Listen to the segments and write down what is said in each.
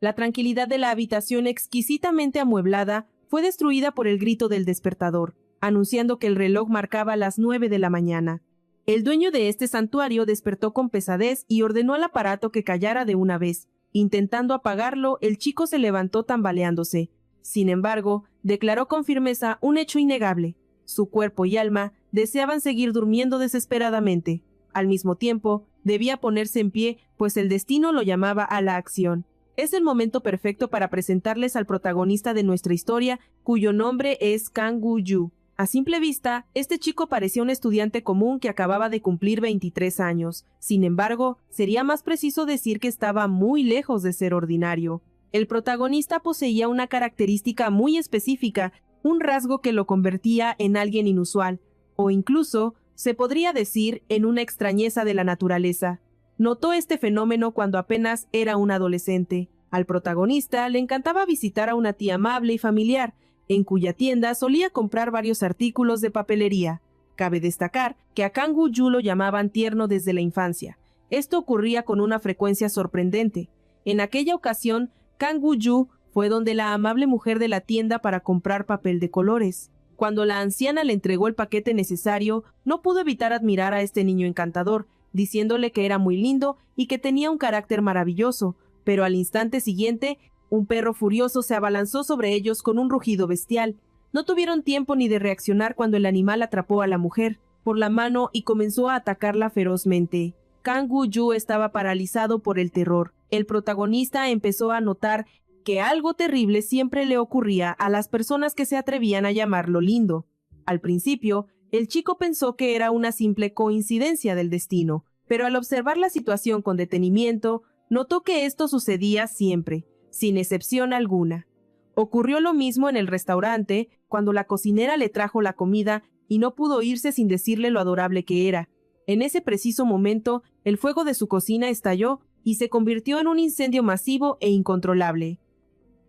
La tranquilidad de la habitación exquisitamente amueblada fue destruida por el grito del despertador, anunciando que el reloj marcaba las 9 de la mañana. El dueño de este santuario despertó con pesadez y ordenó al aparato que callara de una vez. Intentando apagarlo, el chico se levantó tambaleándose. Sin embargo, declaró con firmeza un hecho innegable. Su cuerpo y alma deseaban seguir durmiendo desesperadamente. Al mismo tiempo, debía ponerse en pie, pues el destino lo llamaba a la acción. Es el momento perfecto para presentarles al protagonista de nuestra historia, cuyo nombre es Kang Woo-yu. A simple vista, este chico parecía un estudiante común que acababa de cumplir 23 años. Sin embargo, sería más preciso decir que estaba muy lejos de ser ordinario. El protagonista poseía una característica muy específica, un rasgo que lo convertía en alguien inusual, o incluso, se podría decir, en una extrañeza de la naturaleza. Notó este fenómeno cuando apenas era un adolescente. Al protagonista le encantaba visitar a una tía amable y familiar, en cuya tienda solía comprar varios artículos de papelería. Cabe destacar que a Kang Woo-yu lo llamaban tierno desde la infancia. Esto ocurría con una frecuencia sorprendente. En aquella ocasión, Kang Woo-yu fue donde la amable mujer de la tienda para comprar papel de colores. Cuando la anciana le entregó el paquete necesario, no pudo evitar admirar a este niño encantador, diciéndole que era muy lindo y que tenía un carácter maravilloso, pero al instante siguiente, un perro furioso se abalanzó sobre ellos con un rugido bestial. No tuvieron tiempo ni de reaccionar cuando el animal atrapó a la mujer por la mano y comenzó a atacarla ferozmente. Kang Woo-yu estaba paralizado por el terror. El protagonista empezó a notar que algo terrible siempre le ocurría a las personas que se atrevían a llamarlo lindo. Al principio, el chico pensó que era una simple coincidencia del destino, pero al observar la situación con detenimiento, notó que esto sucedía siempre, sin excepción alguna. Ocurrió lo mismo en el restaurante, cuando la cocinera le trajo la comida y no pudo irse sin decirle lo adorable que era. En ese preciso momento, el fuego de su cocina estalló y se convirtió en un incendio masivo e incontrolable.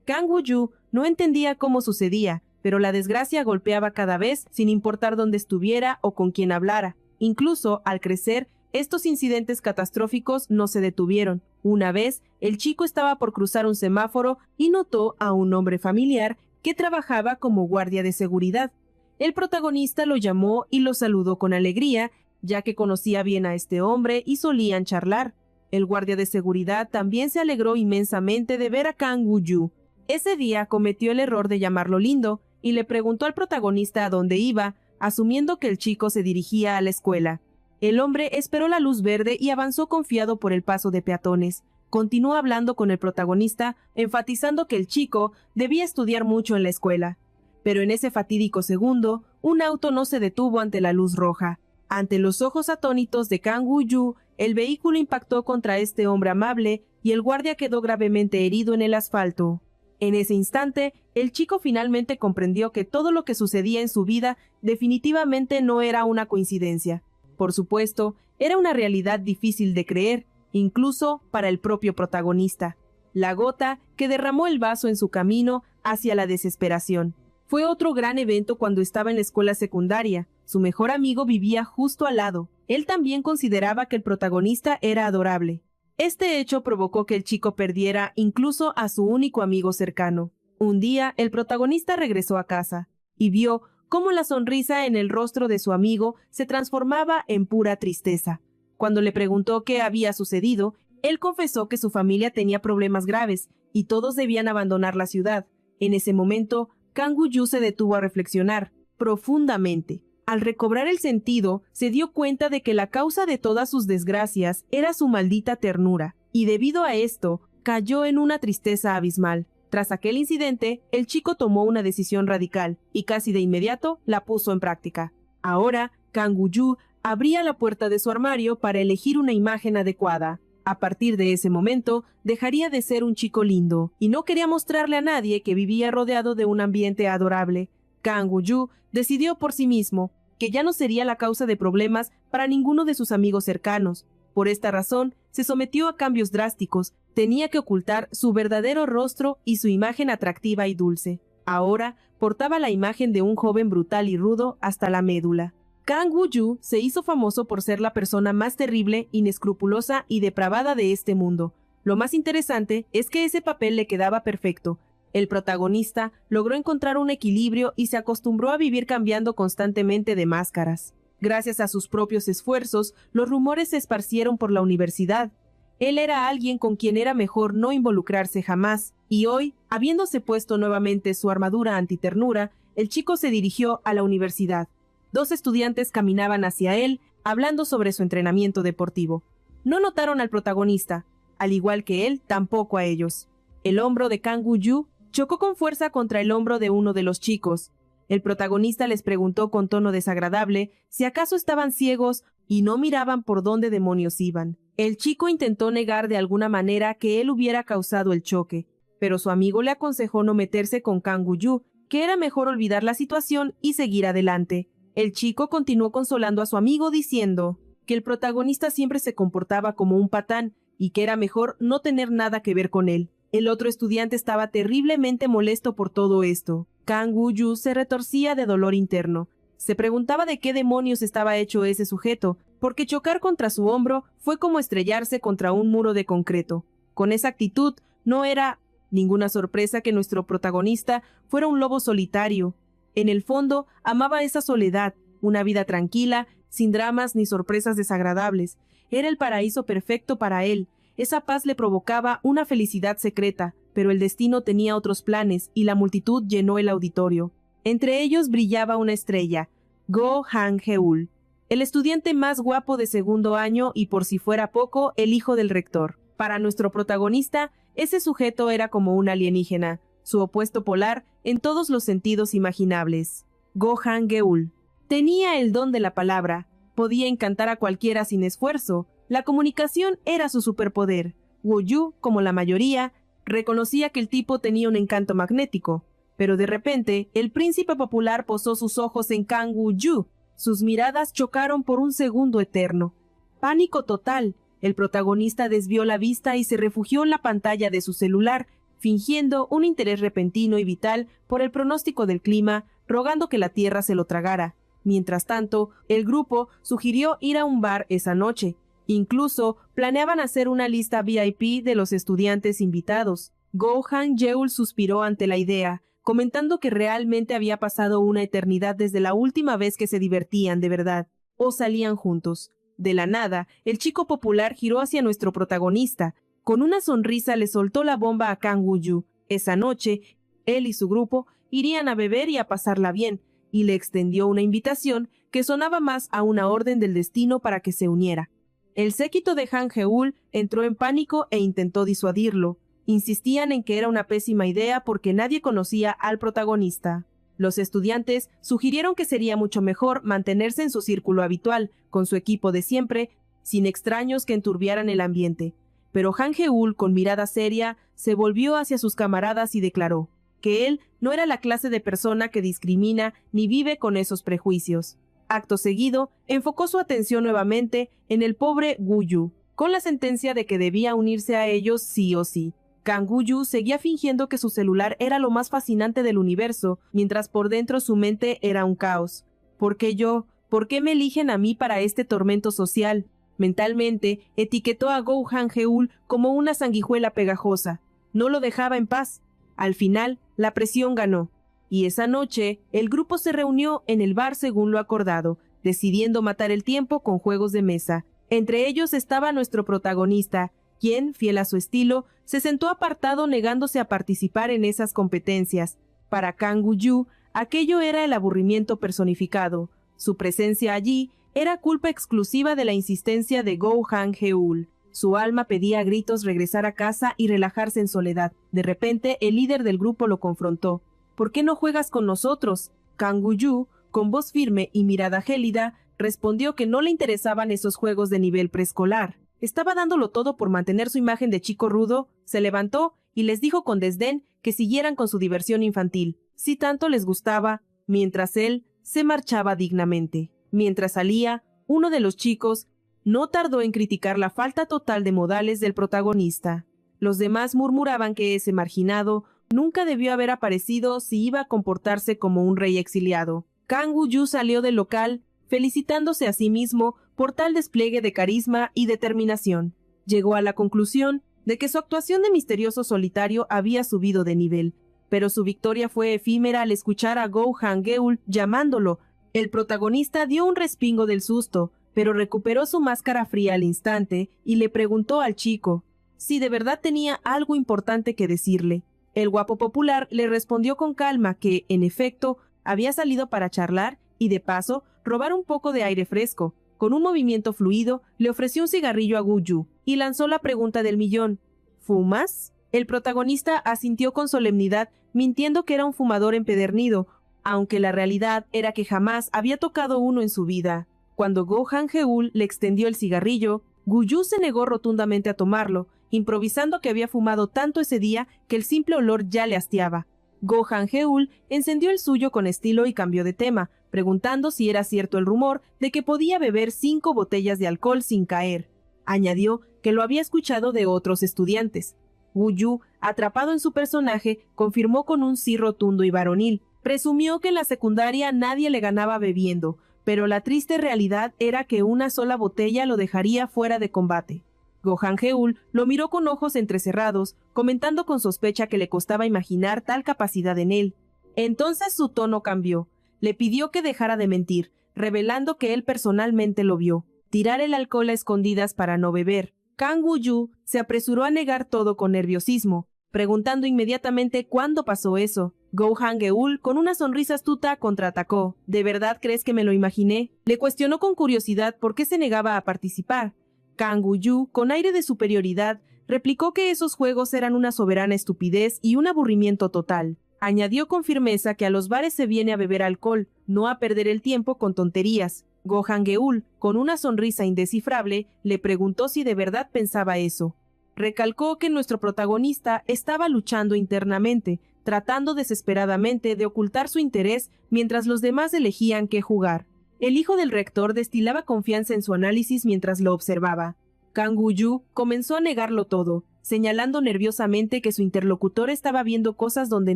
Kang Woo-yu no entendía cómo sucedía, pero la desgracia golpeaba cada vez sin importar dónde estuviera o con quién hablara. Incluso, al crecer, estos incidentes catastróficos no se detuvieron. Una vez, el chico estaba por cruzar un semáforo y notó a un hombre familiar que trabajaba como guardia de seguridad. El protagonista lo llamó y lo saludó con alegría, ya que conocía bien a este hombre y solían charlar. El guardia de seguridad también se alegró inmensamente de ver a Kang Woo-yu. Ese día cometió el error de llamarlo lindo y le preguntó al protagonista a dónde iba, asumiendo que el chico se dirigía a la escuela. El hombre esperó la luz verde y avanzó confiado por el paso de peatones. Continuó hablando con el protagonista, enfatizando que el chico debía estudiar mucho en la escuela. Pero en ese fatídico segundo, un auto no se detuvo ante la luz roja. Ante los ojos atónitos de Kang Woo-yu, el vehículo impactó contra este hombre amable y el guardia quedó gravemente herido en el asfalto. En ese instante, el chico finalmente comprendió que todo lo que sucedía en su vida definitivamente no era una coincidencia. Por supuesto, era una realidad difícil de creer, incluso para el propio protagonista. La gota que derramó el vaso en su camino hacia la desesperación. Fue otro gran evento cuando estaba en la escuela secundaria. Su mejor amigo vivía justo al lado. Él también consideraba que el protagonista era adorable. Este hecho provocó que el chico perdiera incluso a su único amigo cercano. Un día, el protagonista regresó a casa y vio cómo la sonrisa en el rostro de su amigo se transformaba en pura tristeza. Cuando le preguntó qué había sucedido, él confesó que su familia tenía problemas graves y todos debían abandonar la ciudad. En ese momento, Kang Woo-yu se detuvo a reflexionar profundamente. Al recobrar el sentido, se dio cuenta de que la causa de todas sus desgracias era su maldita ternura, y debido a esto, cayó en una tristeza abismal. Tras aquel incidente, el chico tomó una decisión radical, y casi de inmediato la puso en práctica. Ahora, Kang Woo-yu abría la puerta de su armario para elegir una imagen adecuada. A partir de ese momento, dejaría de ser un chico lindo, y no quería mostrarle a nadie que vivía rodeado de un ambiente adorable. Kang Woo-yu decidió por sí mismo que ya no sería la causa de problemas para ninguno de sus amigos cercanos. Por esta razón, se sometió a cambios drásticos. Tenía que ocultar su verdadero rostro y su imagen atractiva y dulce. Ahora portaba la imagen de un joven brutal y rudo hasta la médula. Kang Woo-yu se hizo famoso por ser la persona más terrible, inescrupulosa y depravada de este mundo. Lo más interesante es que ese papel le quedaba perfecto. El protagonista logró encontrar un equilibrio y se acostumbró a vivir cambiando constantemente de máscaras. Gracias a sus propios esfuerzos, los rumores se esparcieron por la universidad. Él era alguien con quien era mejor no involucrarse jamás, y hoy, habiéndose puesto nuevamente su armadura antiternura, el chico se dirigió a la universidad. 2 estudiantes caminaban hacia él, hablando sobre su entrenamiento deportivo. No notaron al protagonista, al igual que él, tampoco a ellos. El hombro de Kang Woo-yu chocó con fuerza contra el hombro de uno de los chicos. El protagonista les preguntó con tono desagradable si acaso estaban ciegos y no miraban por dónde demonios iban. El chico intentó negar de alguna manera que él hubiera causado el choque, pero su amigo le aconsejó no meterse con Kang Woo-yu, que era mejor olvidar la situación y seguir adelante. El chico continuó consolando a su amigo diciendo que el protagonista siempre se comportaba como un patán y que era mejor no tener nada que ver con él. El otro estudiante estaba terriblemente molesto por todo esto. Kang Woo-yu se retorcía de dolor interno. Se preguntaba de qué demonios estaba hecho ese sujeto, porque chocar contra su hombro fue como estrellarse contra un muro de concreto. Con esa actitud, no era ninguna sorpresa que nuestro protagonista fuera un lobo solitario. En el fondo, amaba esa soledad, una vida tranquila, sin dramas ni sorpresas desagradables. Era el paraíso perfecto para él. Esa paz le provocaba una felicidad secreta, pero el destino tenía otros planes y la multitud llenó el auditorio. Entre ellos brillaba una estrella, Go Han-heul, el estudiante más guapo de segundo año y, por si fuera poco, el hijo del rector. Para nuestro protagonista, ese sujeto era como un alienígena, su opuesto polar en todos los sentidos imaginables. Go Han-geul tenía el don de la palabra, podía encantar a cualquiera sin esfuerzo. La comunicación era su superpoder. Woo-yu, como la mayoría, reconocía que el tipo tenía un encanto magnético, pero de repente el príncipe popular posó sus ojos en Kang Woo-yu. Sus miradas chocaron por un segundo eterno. Pánico total. El protagonista desvió la vista y se refugió en la pantalla de su celular, fingiendo un interés repentino y vital por el pronóstico del clima, rogando que la tierra se lo tragara. Mientras tanto, el grupo sugirió ir a un bar esa noche. Incluso planeaban hacer una lista VIP de los estudiantes invitados. Go Han-geul suspiró ante la idea, comentando que realmente había pasado una eternidad desde la última vez que se divertían de verdad, o salían juntos. De la nada, el chico popular giró hacia nuestro protagonista. Con una sonrisa le soltó la bomba a Kang Woo-yu. Esa noche, él y su grupo irían a beber y a pasarla bien, y le extendió una invitación que sonaba más a una orden del destino para que se uniera. El séquito de Han-geul entró en pánico e intentó disuadirlo. Insistían en que era una pésima idea porque nadie conocía al protagonista. Los estudiantes sugirieron que sería mucho mejor mantenerse en su círculo habitual, con su equipo de siempre, sin extraños que enturbiaran el ambiente. Pero Han-geul, con mirada seria, se volvió hacia sus camaradas y declaró que él no era la clase de persona que discrimina ni vive con esos prejuicios. Acto seguido, enfocó su atención nuevamente en el pobre Woo-yu, con la sentencia de que debía unirse a ellos sí o sí. Kang Woo-yu seguía fingiendo que su celular era lo más fascinante del universo, mientras por dentro su mente era un caos. ¿Por qué yo? ¿Por qué me eligen a mí para este tormento social? Mentalmente, etiquetó a Go Han-geul como una sanguijuela pegajosa. No lo dejaba en paz. Al final, la presión ganó. Y esa noche, el grupo se reunió en el bar según lo acordado, decidiendo matar el tiempo con juegos de mesa. Entre ellos estaba nuestro protagonista, quien, fiel a su estilo, se sentó apartado negándose a participar en esas competencias. Para Kang Woo-yu, aquello era el aburrimiento personificado. Su presencia allí era culpa exclusiva de la insistencia de Go Han-geul. Su alma pedía a gritos regresar a casa y relajarse en soledad. De repente, el líder del grupo lo confrontó. ¿Por qué no juegas con nosotros? Kang Woo-yu, con voz firme y mirada gélida, respondió que no le interesaban esos juegos de nivel preescolar. Estaba dándolo todo por mantener su imagen de chico rudo. Se levantó y les dijo con desdén que siguieran con su diversión infantil, si tanto les gustaba, mientras él se marchaba dignamente. Mientras salía, uno de los chicos no tardó en criticar la falta total de modales del protagonista. Los demás murmuraban que ese marginado nunca debió haber aparecido si iba a comportarse como un rey exiliado. Kang Woo-yu salió del local felicitándose a sí mismo por tal despliegue de carisma y determinación. Llegó a la conclusión de que su actuación de misterioso solitario había subido de nivel, pero su victoria fue efímera al escuchar a Go Han-geul llamándolo. El protagonista dio un respingo del susto, pero recuperó su máscara fría al instante y le preguntó al chico si de verdad tenía algo importante que decirle. El guapo popular le respondió con calma que, en efecto, había salido para charlar y, de paso, robar un poco de aire fresco. Con un movimiento fluido, le ofreció un cigarrillo a Gu Yu y lanzó la pregunta del millón. ¿Fumas? El protagonista asintió con solemnidad, mintiendo que era un fumador empedernido, aunque la realidad era que jamás había tocado uno en su vida. Cuando Go Han-geul le extendió el cigarrillo, Gu Yu se negó rotundamente a tomarlo, improvisando que había fumado tanto ese día que el simple olor ya le hastiaba. Go Han-geul encendió el suyo con estilo y cambió de tema, preguntando si era cierto el rumor de que podía beber 5 botellas de alcohol sin caer. Añadió que lo había escuchado de otros estudiantes. Gu Yu, atrapado en su personaje, confirmó con un sí rotundo y varonil. Presumió que en la secundaria nadie le ganaba bebiendo, pero la triste realidad era que una sola botella lo dejaría fuera de combate. Go Han-geul lo miró con ojos entrecerrados, comentando con sospecha que le costaba imaginar tal capacidad en él. Entonces su tono cambió. Le pidió que dejara de mentir, revelando que él personalmente lo vio. Tirar el alcohol a escondidas para no beber. Kang Woo-yu se apresuró a negar todo con nerviosismo, preguntando inmediatamente cuándo pasó eso. Go Han-geul, con una sonrisa astuta, contraatacó. ¿De verdad crees que me lo imaginé? Le cuestionó con curiosidad por qué se negaba a participar. Kang Woo-yu, con aire de superioridad, replicó que esos juegos eran una soberana estupidez y un aburrimiento total. Añadió con firmeza que a los bares se viene a beber alcohol, no a perder el tiempo con tonterías. Go Han-geul, con una sonrisa indescifrable, le preguntó si de verdad pensaba eso. Recalcó que nuestro protagonista estaba luchando internamente, tratando desesperadamente de ocultar su interés mientras los demás elegían qué jugar. El hijo del rector destilaba confianza en su análisis mientras lo observaba. Kang Woo-yu comenzó a negarlo todo, señalando nerviosamente que su interlocutor estaba viendo cosas donde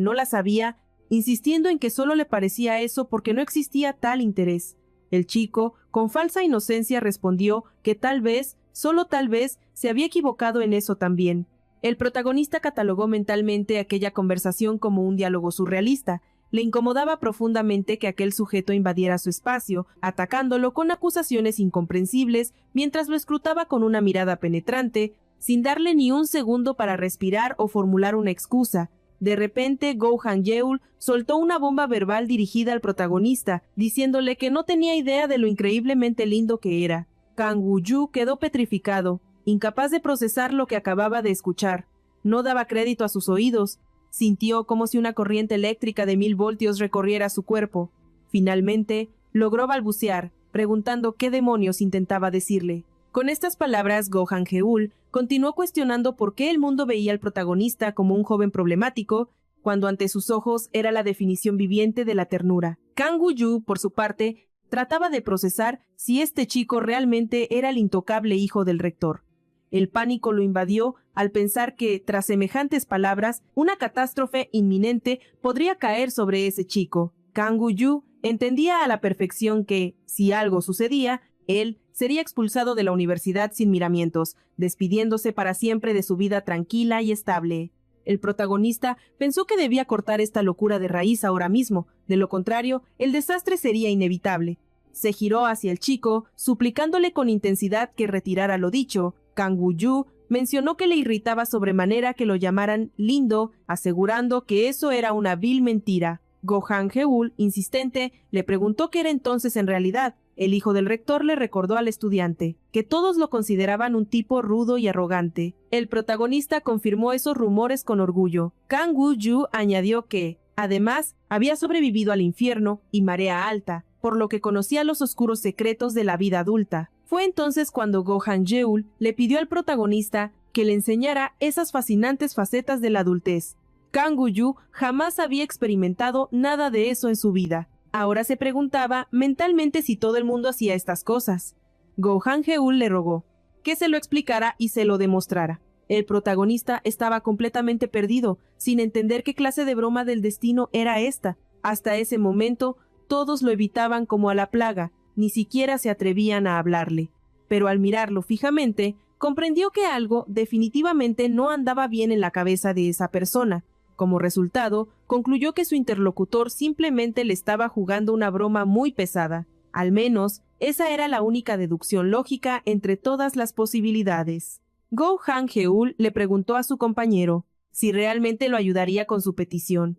no las había, insistiendo en que solo le parecía eso porque no existía tal interés. El chico, con falsa inocencia, respondió que tal vez, solo tal vez, se había equivocado en eso también. El protagonista catalogó mentalmente aquella conversación como un diálogo surrealista. Le incomodaba profundamente que aquel sujeto invadiera su espacio, atacándolo con acusaciones incomprensibles, mientras lo escrutaba con una mirada penetrante, sin darle ni un segundo para respirar o formular una excusa. De repente, Go Han-geul soltó una bomba verbal dirigida al protagonista, diciéndole que no tenía idea de lo increíblemente lindo que era. Kang Woo-yu quedó petrificado, incapaz de procesar lo que acababa de escuchar. No daba crédito a sus oídos. Sintió como si una corriente eléctrica de 1000 voltios recorriera su cuerpo. Finalmente, logró balbucear, preguntando qué demonios intentaba decirle. Con estas palabras, Go Han-geul continuó cuestionando por qué el mundo veía al protagonista como un joven problemático, cuando ante sus ojos era la definición viviente de la ternura. Kang Woo-yu, por su parte, trataba de procesar si este chico realmente era el intocable hijo del rector. El pánico lo invadió al pensar que, tras semejantes palabras, una catástrofe inminente podría caer sobre ese chico. Kang Woo-yu entendía a la perfección que, si algo sucedía, él sería expulsado de la universidad sin miramientos, despidiéndose para siempre de su vida tranquila y estable. El protagonista pensó que debía cortar esta locura de raíz ahora mismo, de lo contrario, el desastre sería inevitable. Se giró hacia el chico, suplicándole con intensidad que retirara lo dicho. Kang Woo-yu mencionó que le irritaba sobremanera que lo llamaran lindo, asegurando que eso era una vil mentira. Go Han-geul, insistente, le preguntó qué era entonces en realidad. El hijo del rector le recordó al estudiante que todos lo consideraban un tipo rudo y arrogante. El protagonista confirmó esos rumores con orgullo. Kang Woo-yu añadió que, además, había sobrevivido al infierno y marea alta, por lo que conocía los oscuros secretos de la vida adulta. Fue entonces cuando Go Han-geul le pidió al protagonista que le enseñara esas fascinantes facetas de la adultez. Kang Woo-yu jamás había experimentado nada de eso en su vida. Ahora se preguntaba mentalmente si todo el mundo hacía estas cosas. Go Han-geul le rogó que se lo explicara y se lo demostrara. El protagonista estaba completamente perdido, sin entender qué clase de broma del destino era esta. Hasta ese momento, todos lo evitaban como a la plaga, ni siquiera se atrevían a hablarle. Pero al mirarlo fijamente, comprendió que algo definitivamente no andaba bien en la cabeza de esa persona. Como resultado, concluyó que su interlocutor simplemente le estaba jugando una broma muy pesada. Al menos, esa era la única deducción lógica entre todas las posibilidades. Go Han-geul le preguntó a su compañero si realmente lo ayudaría con su petición.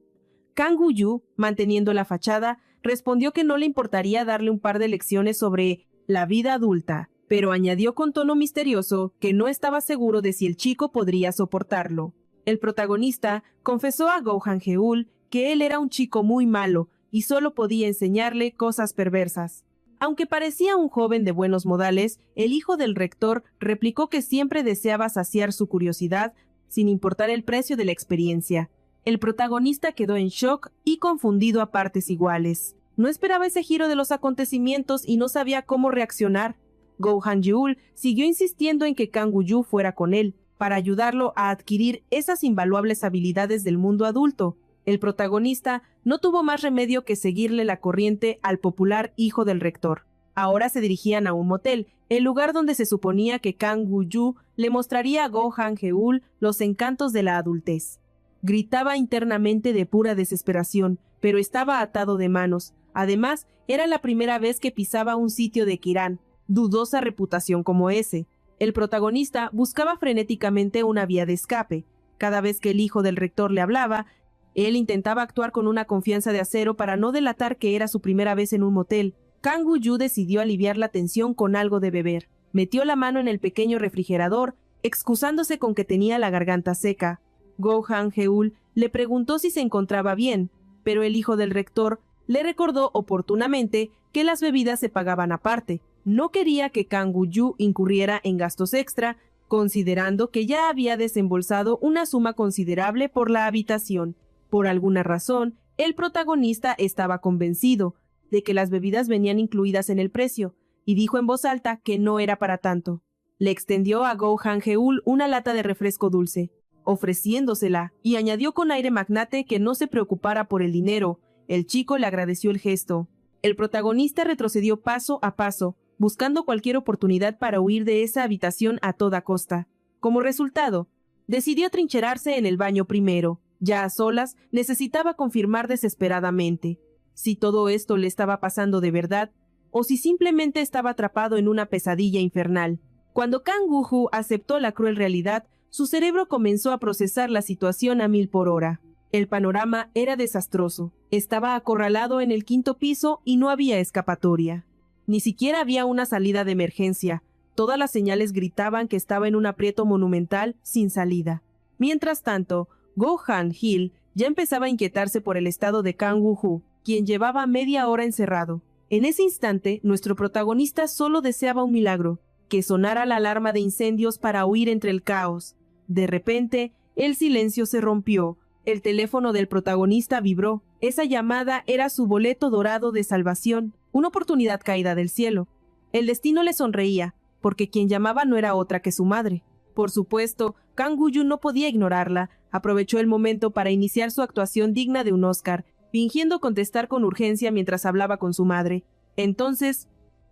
Kang Gu-yu, manteniendo la fachada, respondió que no le importaría darle un par de lecciones sobre la vida adulta, pero añadió con tono misterioso que no estaba seguro de si el chico podría soportarlo. El protagonista confesó a Go Han-geul que él era un chico muy malo y solo podía enseñarle cosas perversas. Aunque parecía un joven de buenos modales, el hijo del rector replicó que siempre deseaba saciar su curiosidad sin importar el precio de la experiencia. El protagonista quedó en shock y confundido a partes iguales. No esperaba ese giro de los acontecimientos y no sabía cómo reaccionar. Go Han-geul siguió insistiendo en que Kang Gu-yu fuera con él, para ayudarlo a adquirir esas invaluables habilidades del mundo adulto. El protagonista no tuvo más remedio que seguirle la corriente al popular hijo del rector. Ahora se dirigían a un motel, el lugar donde se suponía que Kang Gu-yu le mostraría a Go Han-geul los encantos de la adultez. Gritaba internamente de pura desesperación, pero estaba atado de manos. Además, era la primera vez que pisaba un sitio de Kiran, dudosa reputación como ese. El protagonista buscaba frenéticamente una vía de escape. Cada vez que el hijo del rector le hablaba, él intentaba actuar con una confianza de acero para no delatar que era su primera vez en un motel. Kang Gu-yu decidió aliviar la tensión con algo de beber. Metió la mano en el pequeño refrigerador, excusándose con que tenía la garganta seca. Go Han-geul le preguntó si se encontraba bien, pero el hijo del rector le recordó oportunamente que las bebidas se pagaban aparte. No quería que Kang Gu-yu incurriera en gastos extra, considerando que ya había desembolsado una suma considerable por la habitación. Por alguna razón, el protagonista estaba convencido de que las bebidas venían incluidas en el precio, y dijo en voz alta que no era para tanto. Le extendió a Go Han-geul una lata de refresco dulce, ofreciéndosela, y añadió con aire magnate que no se preocupara por el dinero. El chico le agradeció el gesto. El protagonista retrocedió paso a paso, buscando cualquier oportunidad para huir de esa habitación a toda costa. Como resultado, decidió trincherarse en el baño primero. Ya a solas, necesitaba confirmar desesperadamente si todo esto le estaba pasando de verdad o si simplemente estaba atrapado en una pesadilla infernal. Cuando Kang Gu-ju aceptó la cruel realidad, su cerebro comenzó a procesar la situación a 1000 por hora. El panorama era desastroso. Estaba acorralado en el 5º piso y no había escapatoria. Ni siquiera había una salida de emergencia. Todas las señales gritaban que estaba en un aprieto monumental sin salida. Mientras tanto, Go Han-geul ya empezaba a inquietarse por el estado de Kang Gu-ju, quien llevaba media hora encerrado. En ese instante, nuestro protagonista solo deseaba un milagro, que sonara la alarma de incendios para huir entre el caos. De repente, el silencio se rompió. El teléfono del protagonista vibró. Esa llamada era su boleto dorado de salvación, una oportunidad caída del cielo. El destino le sonreía, porque quien llamaba no era otra que su madre. Por supuesto, Kang Gu-yu no podía ignorarla. Aprovechó el momento para iniciar su actuación digna de un Oscar, fingiendo contestar con urgencia mientras hablaba con su madre. Entonces,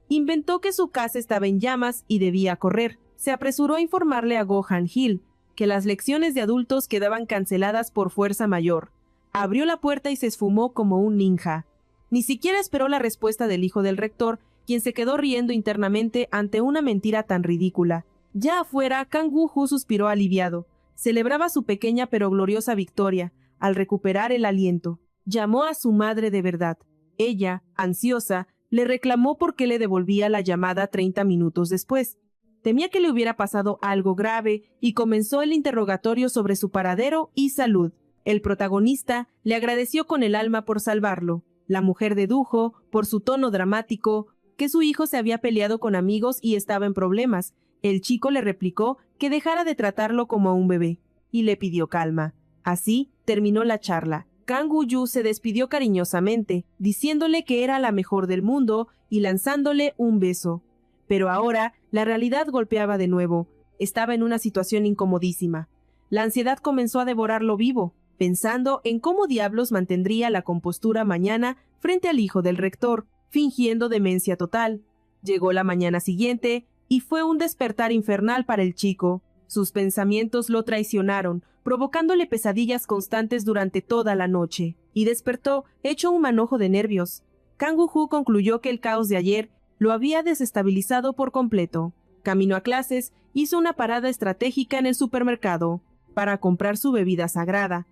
inventó que su casa estaba en llamas y debía correr. Se apresuró a informarle a Go Han-geul que las lecciones de adultos quedaban canceladas por fuerza mayor. Abrió la puerta y se esfumó como un ninja. Ni siquiera esperó la respuesta del hijo del rector, quien se quedó riendo internamente ante una mentira tan ridícula. Ya afuera, Kang Gu-ju suspiró aliviado. Celebraba su pequeña pero gloriosa victoria, al recuperar el aliento. Llamó a su madre de verdad. Ella, ansiosa, le reclamó por qué le devolvía la llamada 30 minutos después. Temía que le hubiera pasado algo grave y comenzó el interrogatorio sobre su paradero y salud. El protagonista le agradeció con el alma por salvarlo. La mujer dedujo, por su tono dramático, que su hijo se había peleado con amigos y estaba en problemas. El chico le replicó que dejara de tratarlo como a un bebé, y le pidió calma. Así terminó la charla. Kang Gu-yu se despidió cariñosamente, diciéndole que era la mejor del mundo y lanzándole un beso. Pero ahora la realidad golpeaba de nuevo. Estaba en una situación incomodísima. La ansiedad comenzó a devorarlo vivo, pensando en cómo diablos mantendría la compostura mañana frente al hijo del rector, fingiendo demencia total. Llegó la mañana siguiente y fue un despertar infernal para el chico. Sus pensamientos lo traicionaron, provocándole pesadillas constantes durante toda la noche, y despertó hecho un manojo de nervios. Kang Woo-hoo concluyó que el caos de ayer lo había desestabilizado por completo. Camino a clases, hizo una parada estratégica en el supermercado para comprar su bebida sagrada.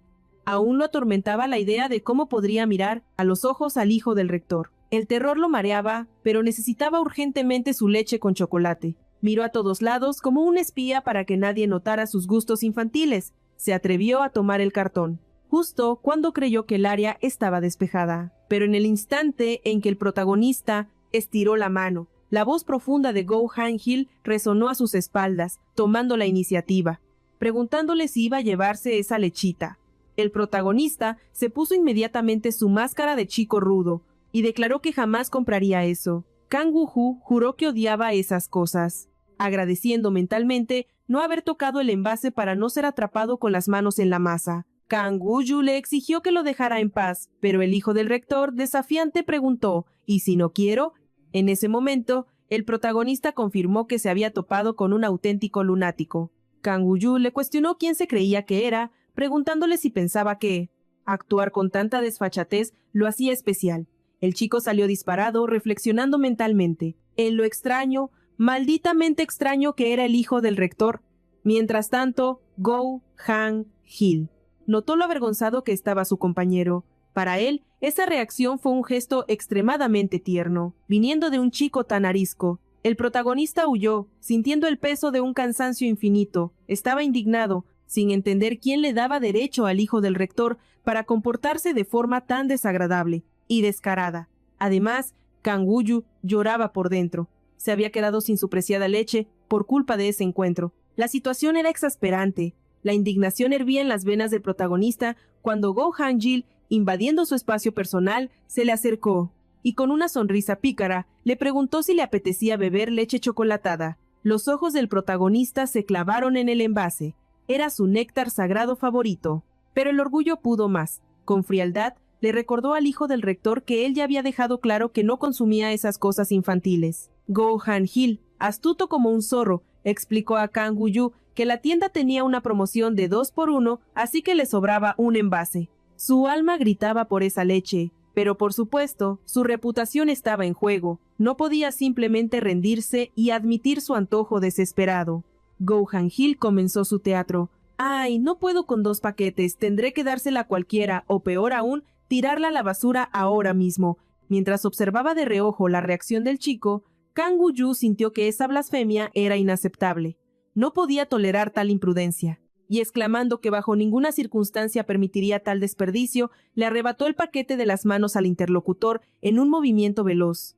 Aún lo atormentaba la idea de cómo podría mirar a los ojos al hijo del rector. El terror lo mareaba, pero necesitaba urgentemente su leche con chocolate. Miró a todos lados como un espía para que nadie notara sus gustos infantiles. Se atrevió a tomar el cartón, justo cuando creyó que el área estaba despejada. Pero en el instante en que el protagonista estiró la mano, la voz profunda de Go Han-gil resonó a sus espaldas, tomando la iniciativa, preguntándole si iba a llevarse esa lechita. El protagonista se puso inmediatamente su máscara de chico rudo y declaró que jamás compraría eso. Kang Woo-hoo juró que odiaba esas cosas, agradeciendo mentalmente no haber tocado el envase para no ser atrapado con las manos en la masa. Kang Woo-yu le exigió que lo dejara en paz, pero el hijo del rector, desafiante, preguntó, ¿y si no quiero? En ese momento, el protagonista confirmó que se había topado con un auténtico lunático. Kang Woo-yu le cuestionó quién se creía que era, preguntándole si pensaba que actuar con tanta desfachatez lo hacía especial. El chico salió disparado, reflexionando mentalmente en lo extraño, malditamente extraño que era el hijo del rector. Mientras tanto, Go Han-gil notó lo avergonzado que estaba su compañero. Para él, esa reacción fue un gesto extremadamente tierno, viniendo de un chico tan arisco. El protagonista huyó, sintiendo el peso de un cansancio infinito. Estaba indignado, sin entender quién le daba derecho al hijo del rector para comportarse de forma tan desagradable y descarada. Además, Kang Woo-yu lloraba por dentro. Se había quedado sin su preciada leche por culpa de ese encuentro. La situación era exasperante. La indignación hervía en las venas del protagonista cuando Go Han-gil, invadiendo su espacio personal, se le acercó y con una sonrisa pícara le preguntó si le apetecía beber leche chocolatada. Los ojos del protagonista se clavaron en el envase. Era su néctar sagrado favorito. Pero el orgullo pudo más. Con frialdad, le recordó al hijo del rector que él ya había dejado claro que no consumía esas cosas infantiles. Go Han-gil, astuto como un zorro, explicó a Kang Woo-yu que la tienda tenía una promoción de 2 por 1, así que le sobraba un envase. Su alma gritaba por esa leche, pero por supuesto, su reputación estaba en juego. No podía simplemente rendirse y admitir su antojo desesperado. Go Han-gil comenzó su teatro. «Ay, no puedo con 2 paquetes, tendré que dársela a cualquiera, o peor aún, tirarla a la basura ahora mismo». Mientras observaba de reojo la reacción del chico, Kang Woo-yu sintió que esa blasfemia era inaceptable. No podía tolerar tal imprudencia, y exclamando que bajo ninguna circunstancia permitiría tal desperdicio, le arrebató el paquete de las manos al interlocutor en un movimiento veloz.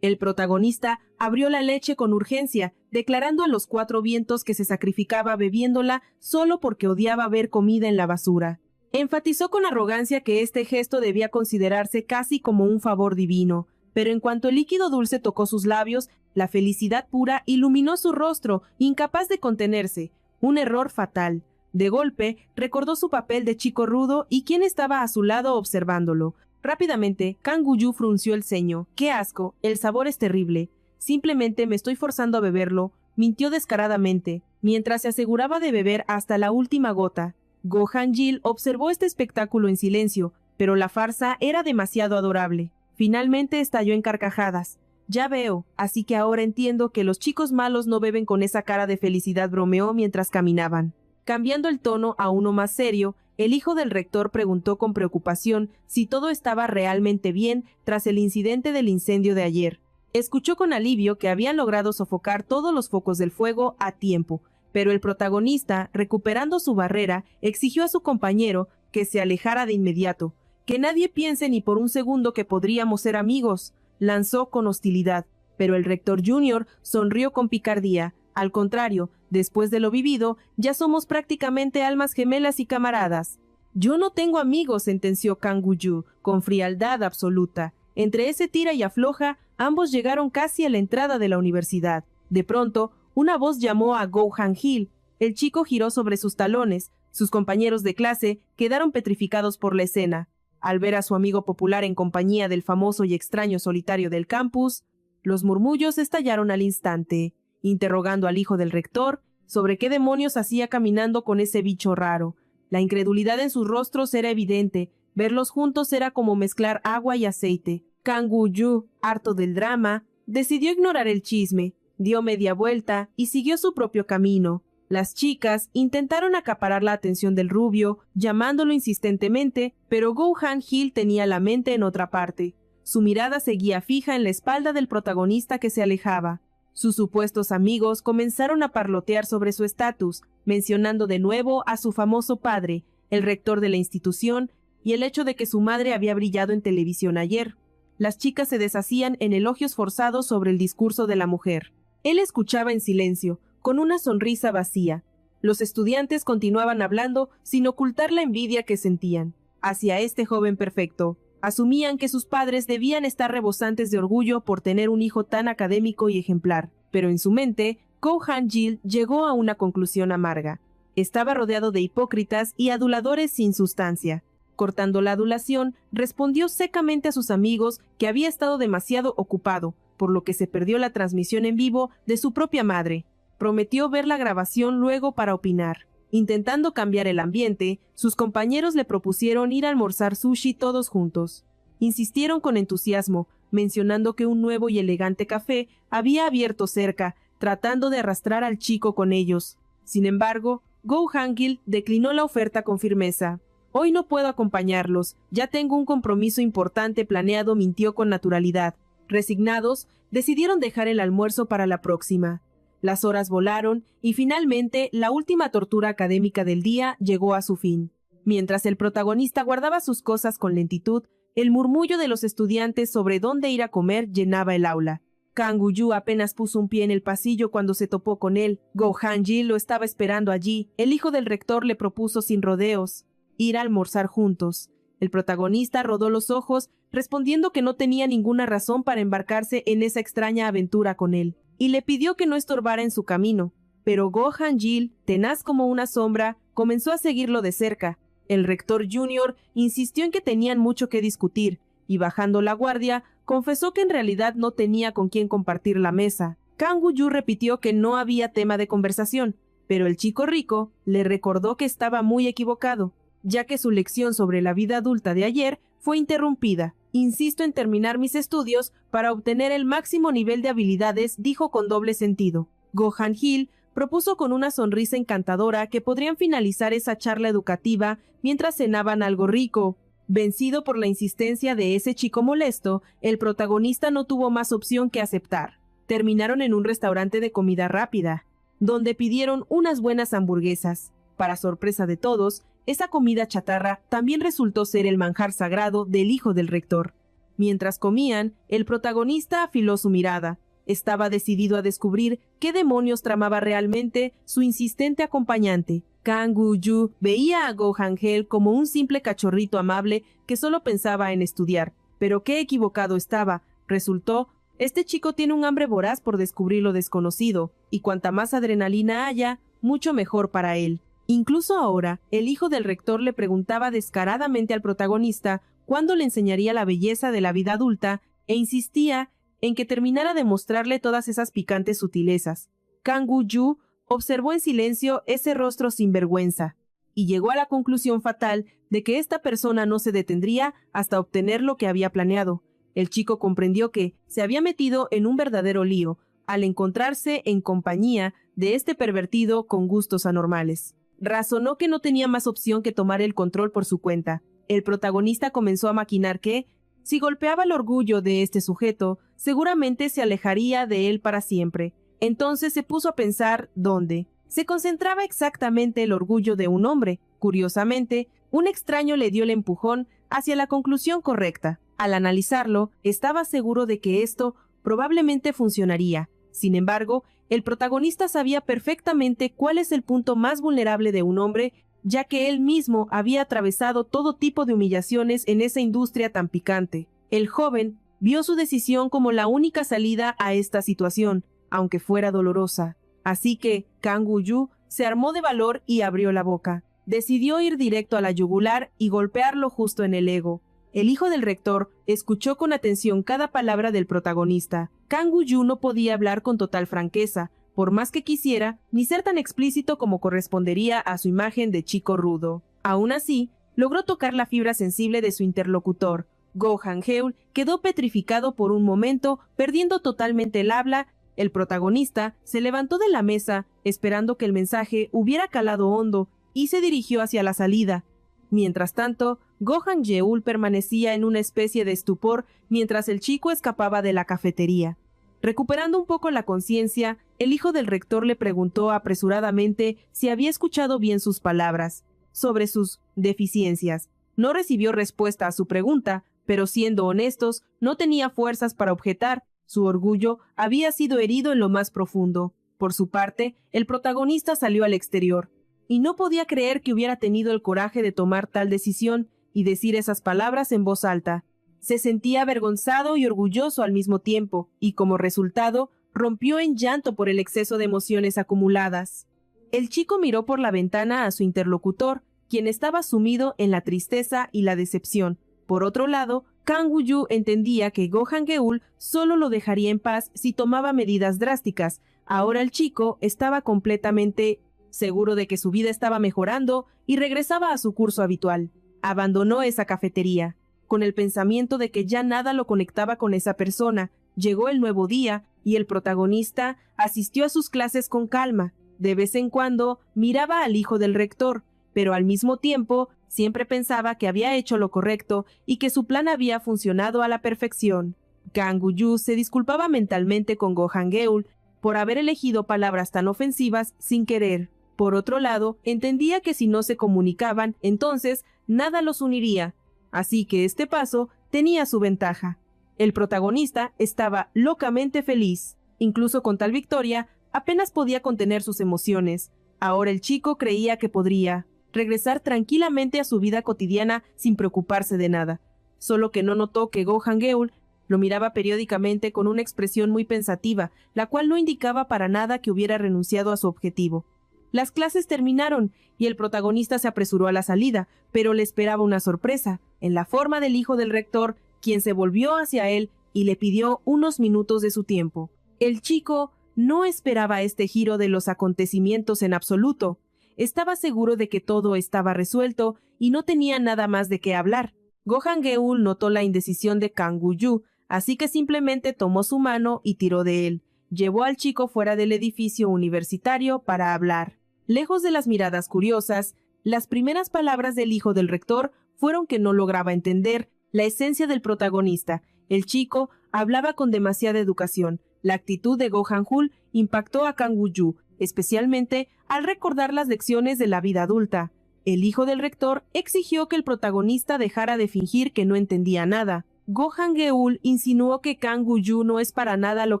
El protagonista abrió la leche con urgencia, declarando a los 4 vientos que se sacrificaba bebiéndola solo porque odiaba ver comida en la basura. Enfatizó con arrogancia que este gesto debía considerarse casi como un favor divino, pero en cuanto el líquido dulce tocó sus labios, la felicidad pura iluminó su rostro, incapaz de contenerse. Un error fatal. De golpe, recordó su papel de chico rudo y quién estaba a su lado observándolo. Rápidamente, Kang Woo-yu frunció el ceño. ¡Qué asco! El sabor es terrible. Simplemente me estoy forzando a beberlo, mintió descaradamente, mientras se aseguraba de beber hasta la última gota. Go Han-gil observó este espectáculo en silencio, pero la farsa era demasiado adorable. Finalmente estalló en carcajadas. «Ya veo, así que ahora entiendo que los chicos malos no beben con esa cara de felicidad», bromeó mientras caminaban. Cambiando el tono a uno más serio, el hijo del rector preguntó con preocupación si todo estaba realmente bien tras el incidente del incendio de ayer. Escuchó con alivio que habían logrado sofocar todos los focos del fuego a tiempo, pero el protagonista, recuperando su barrera, exigió a su compañero que se alejara de inmediato. «Que nadie piense ni por un segundo que podríamos ser amigos», lanzó con hostilidad, pero el rector junior sonrió con picardía. «Al contrario, después de lo vivido, ya somos prácticamente almas gemelas y camaradas». «Yo no tengo amigos», sentenció Kang Woo-yu, con frialdad absoluta. Entre ese tira y afloja, ambos llegaron casi a la entrada de la universidad. De pronto, una voz llamó a Go Han-gil. El chico giró sobre sus talones. Sus compañeros de clase quedaron petrificados por la escena. Al ver a su amigo popular en compañía del famoso y extraño solitario del campus, los murmullos estallaron al instante. interrogando al hijo del rector sobre qué demonios hacía caminando con ese bicho raro. La incredulidad en sus rostros era evidente. Verlos juntos era como mezclar agua y aceite. Kang Woo-yu, harto del drama, decidió ignorar el chisme, dio media vuelta y siguió su propio camino. Las chicas intentaron acaparar la atención del rubio, llamándolo insistentemente, pero Go Han-gil tenía la mente en otra parte. Su mirada seguía fija en la espalda del protagonista que se alejaba. Sus supuestos amigos comenzaron a parlotear sobre su estatus, mencionando de nuevo a su famoso padre, el rector de la institución, y el hecho de que su madre había brillado en televisión ayer. Las chicas se deshacían en elogios forzados sobre el discurso de la mujer. Él escuchaba en silencio, con una sonrisa vacía. Los estudiantes continuaban hablando sin ocultar la envidia que sentían hacia este joven perfecto. Asumían que sus padres debían estar rebosantes de orgullo por tener un hijo tan académico y ejemplar, pero en su mente, Go Han-gil llegó a una conclusión amarga. Estaba rodeado de hipócritas y aduladores sin sustancia. Cortando la adulación, respondió secamente a sus amigos que había estado demasiado ocupado, por lo que se perdió la transmisión en vivo de su propia madre. Prometió ver la grabación luego para opinar. Intentando cambiar el ambiente, sus compañeros le propusieron ir a almorzar sushi todos juntos. Insistieron con entusiasmo, mencionando que un nuevo y elegante café había abierto cerca, tratando de arrastrar al chico con ellos. Sin embargo, Go Han-gil declinó la oferta con firmeza. «Hoy no puedo acompañarlos, ya tengo un compromiso importante planeado», mintió con naturalidad. Resignados, decidieron dejar el almuerzo para la próxima. Las horas volaron y finalmente la última tortura académica del día llegó a su fin. Mientras el protagonista guardaba sus cosas con lentitud, el murmullo de los estudiantes sobre dónde ir a comer llenaba el aula. Kang Woo-yu apenas puso un pie en el pasillo cuando se topó con él. Go Han-gil lo estaba esperando allí. El hijo del rector le propuso sin rodeos ir a almorzar juntos. El protagonista rodó los ojos, respondiendo que no tenía ninguna razón para embarcarse en esa extraña aventura con él, y le pidió que no estorbara en su camino. Pero Go Han-gil, tenaz como una sombra, comenzó a seguirlo de cerca. El rector junior insistió en que tenían mucho que discutir, y bajando la guardia, confesó que en realidad no tenía con quién compartir la mesa. Kang Woo-yu repitió que no había tema de conversación, pero el chico rico le recordó que estaba muy equivocado, ya que su lección sobre la vida adulta de ayer fue interrumpida. «Insisto en terminar mis estudios para obtener el máximo nivel de habilidades», dijo con doble sentido. Go Han-gil propuso con una sonrisa encantadora que podrían finalizar esa charla educativa mientras cenaban algo rico. Vencido por la insistencia de ese chico molesto, el protagonista no tuvo más opción que aceptar. Terminaron en un restaurante de comida rápida, donde pidieron unas buenas hamburguesas. Para sorpresa de todos, esa comida chatarra también resultó ser el manjar sagrado del hijo del rector. Mientras comían, el protagonista afiló su mirada. Estaba decidido a descubrir qué demonios tramaba realmente su insistente acompañante. Kang Woo-yu veía a Go Han-gil como un simple cachorrito amable que solo pensaba en estudiar. Pero qué equivocado estaba. Resultó, este chico tiene un hambre voraz por descubrir lo desconocido, y cuanta más adrenalina haya, mucho mejor para él. Incluso ahora, el hijo del rector le preguntaba descaradamente al protagonista cuándo le enseñaría la belleza de la vida adulta e insistía en que terminara de mostrarle todas esas picantes sutilezas. Kang Woo-yu observó en silencio ese rostro sin vergüenza y llegó a la conclusión fatal de que esta persona no se detendría hasta obtener lo que había planeado. El chico comprendió que se había metido en un verdadero lío al encontrarse en compañía de este pervertido con gustos anormales. Razonó que no tenía más opción que tomar el control por su cuenta. El protagonista comenzó a maquinar que, si golpeaba el orgullo de este sujeto, seguramente se alejaría de él para siempre. Entonces se puso a pensar dónde se concentraba exactamente el orgullo de un hombre. Curiosamente, un extraño le dio el empujón hacia la conclusión correcta. Al analizarlo, estaba seguro de que esto probablemente funcionaría. Sin embargo, el protagonista sabía perfectamente cuál es el punto más vulnerable de un hombre, ya que él mismo había atravesado todo tipo de humillaciones en esa industria tan picante. El joven vio su decisión como la única salida a esta situación, aunque fuera dolorosa. Así que Kang Woo-yu se armó de valor y abrió la boca. Decidió ir directo a la yugular y golpearlo justo en el ego. El hijo del rector escuchó con atención cada palabra del protagonista. Kang Woo-yu no podía hablar con total franqueza, por más que quisiera, ni ser tan explícito como correspondería a su imagen de chico rudo. Aún así, logró tocar la fibra sensible de su interlocutor. Go Han-geul quedó petrificado por un momento, perdiendo totalmente el habla. El protagonista se levantó de la mesa, esperando que el mensaje hubiera calado hondo, y se dirigió hacia la salida. Mientras tanto, Go Han-geul permanecía en una especie de estupor mientras el chico escapaba de la cafetería. Recuperando un poco la conciencia, el hijo del rector le preguntó apresuradamente si había escuchado bien sus palabras sobre sus deficiencias. No recibió respuesta a su pregunta, pero siendo honestos, no tenía fuerzas para objetar. Su orgullo había sido herido en lo más profundo. Por su parte, el protagonista salió al exterior, y no podía creer que hubiera tenido el coraje de tomar tal decisión y decir esas palabras en voz alta. Se sentía avergonzado y orgulloso al mismo tiempo, y como resultado, rompió en llanto por el exceso de emociones acumuladas. El chico miró por la ventana a su interlocutor, quien estaba sumido en la tristeza y la decepción. Por otro lado, Kang Woo-yu entendía que Go Han-geul solo lo dejaría en paz si tomaba medidas drásticas. Ahora el chico estaba completamente seguro de que su vida estaba mejorando y regresaba a su curso habitual. Abandonó esa cafetería, con el pensamiento de que ya nada lo conectaba con esa persona. Llegó el nuevo día y el protagonista asistió a sus clases con calma. De vez en cuando miraba al hijo del rector, pero al mismo tiempo siempre pensaba que había hecho lo correcto y que su plan había funcionado a la perfección. Kang Woo-yu se disculpaba mentalmente con Go Han-geul por haber elegido palabras tan ofensivas sin querer. Por otro lado, entendía que si no se comunicaban, entonces nada los uniría, así que este paso tenía su ventaja. El protagonista estaba locamente feliz. Incluso con tal victoria, apenas podía contener sus emociones. Ahora el chico creía que podría regresar tranquilamente a su vida cotidiana sin preocuparse de nada. Solo que no notó que Go Han-geul lo miraba periódicamente con una expresión muy pensativa, la cual no indicaba para nada que hubiera renunciado a su objetivo. Las clases terminaron y el protagonista se apresuró a la salida, pero le esperaba una sorpresa, en la forma del hijo del rector, quien se volvió hacia él y le pidió unos minutos de su tiempo. El chico no esperaba este giro de los acontecimientos en absoluto. Estaba seguro de que todo estaba resuelto y no tenía nada más de qué hablar. Go Han-geul notó la indecisión de Kang Woo-yu, así que simplemente tomó su mano y tiró de él. Llevó al chico fuera del edificio universitario para hablar. Lejos de las miradas curiosas, las primeras palabras del hijo del rector fueron que no lograba entender la esencia del protagonista. El chico hablaba con demasiada educación. La actitud de Go Han-geul impactó a Kang Woo-yu, especialmente al recordar las lecciones de la vida adulta. El hijo del rector exigió que el protagonista dejara de fingir que no entendía nada. Go Han-geul insinuó que Kang Woo-yu no es para nada lo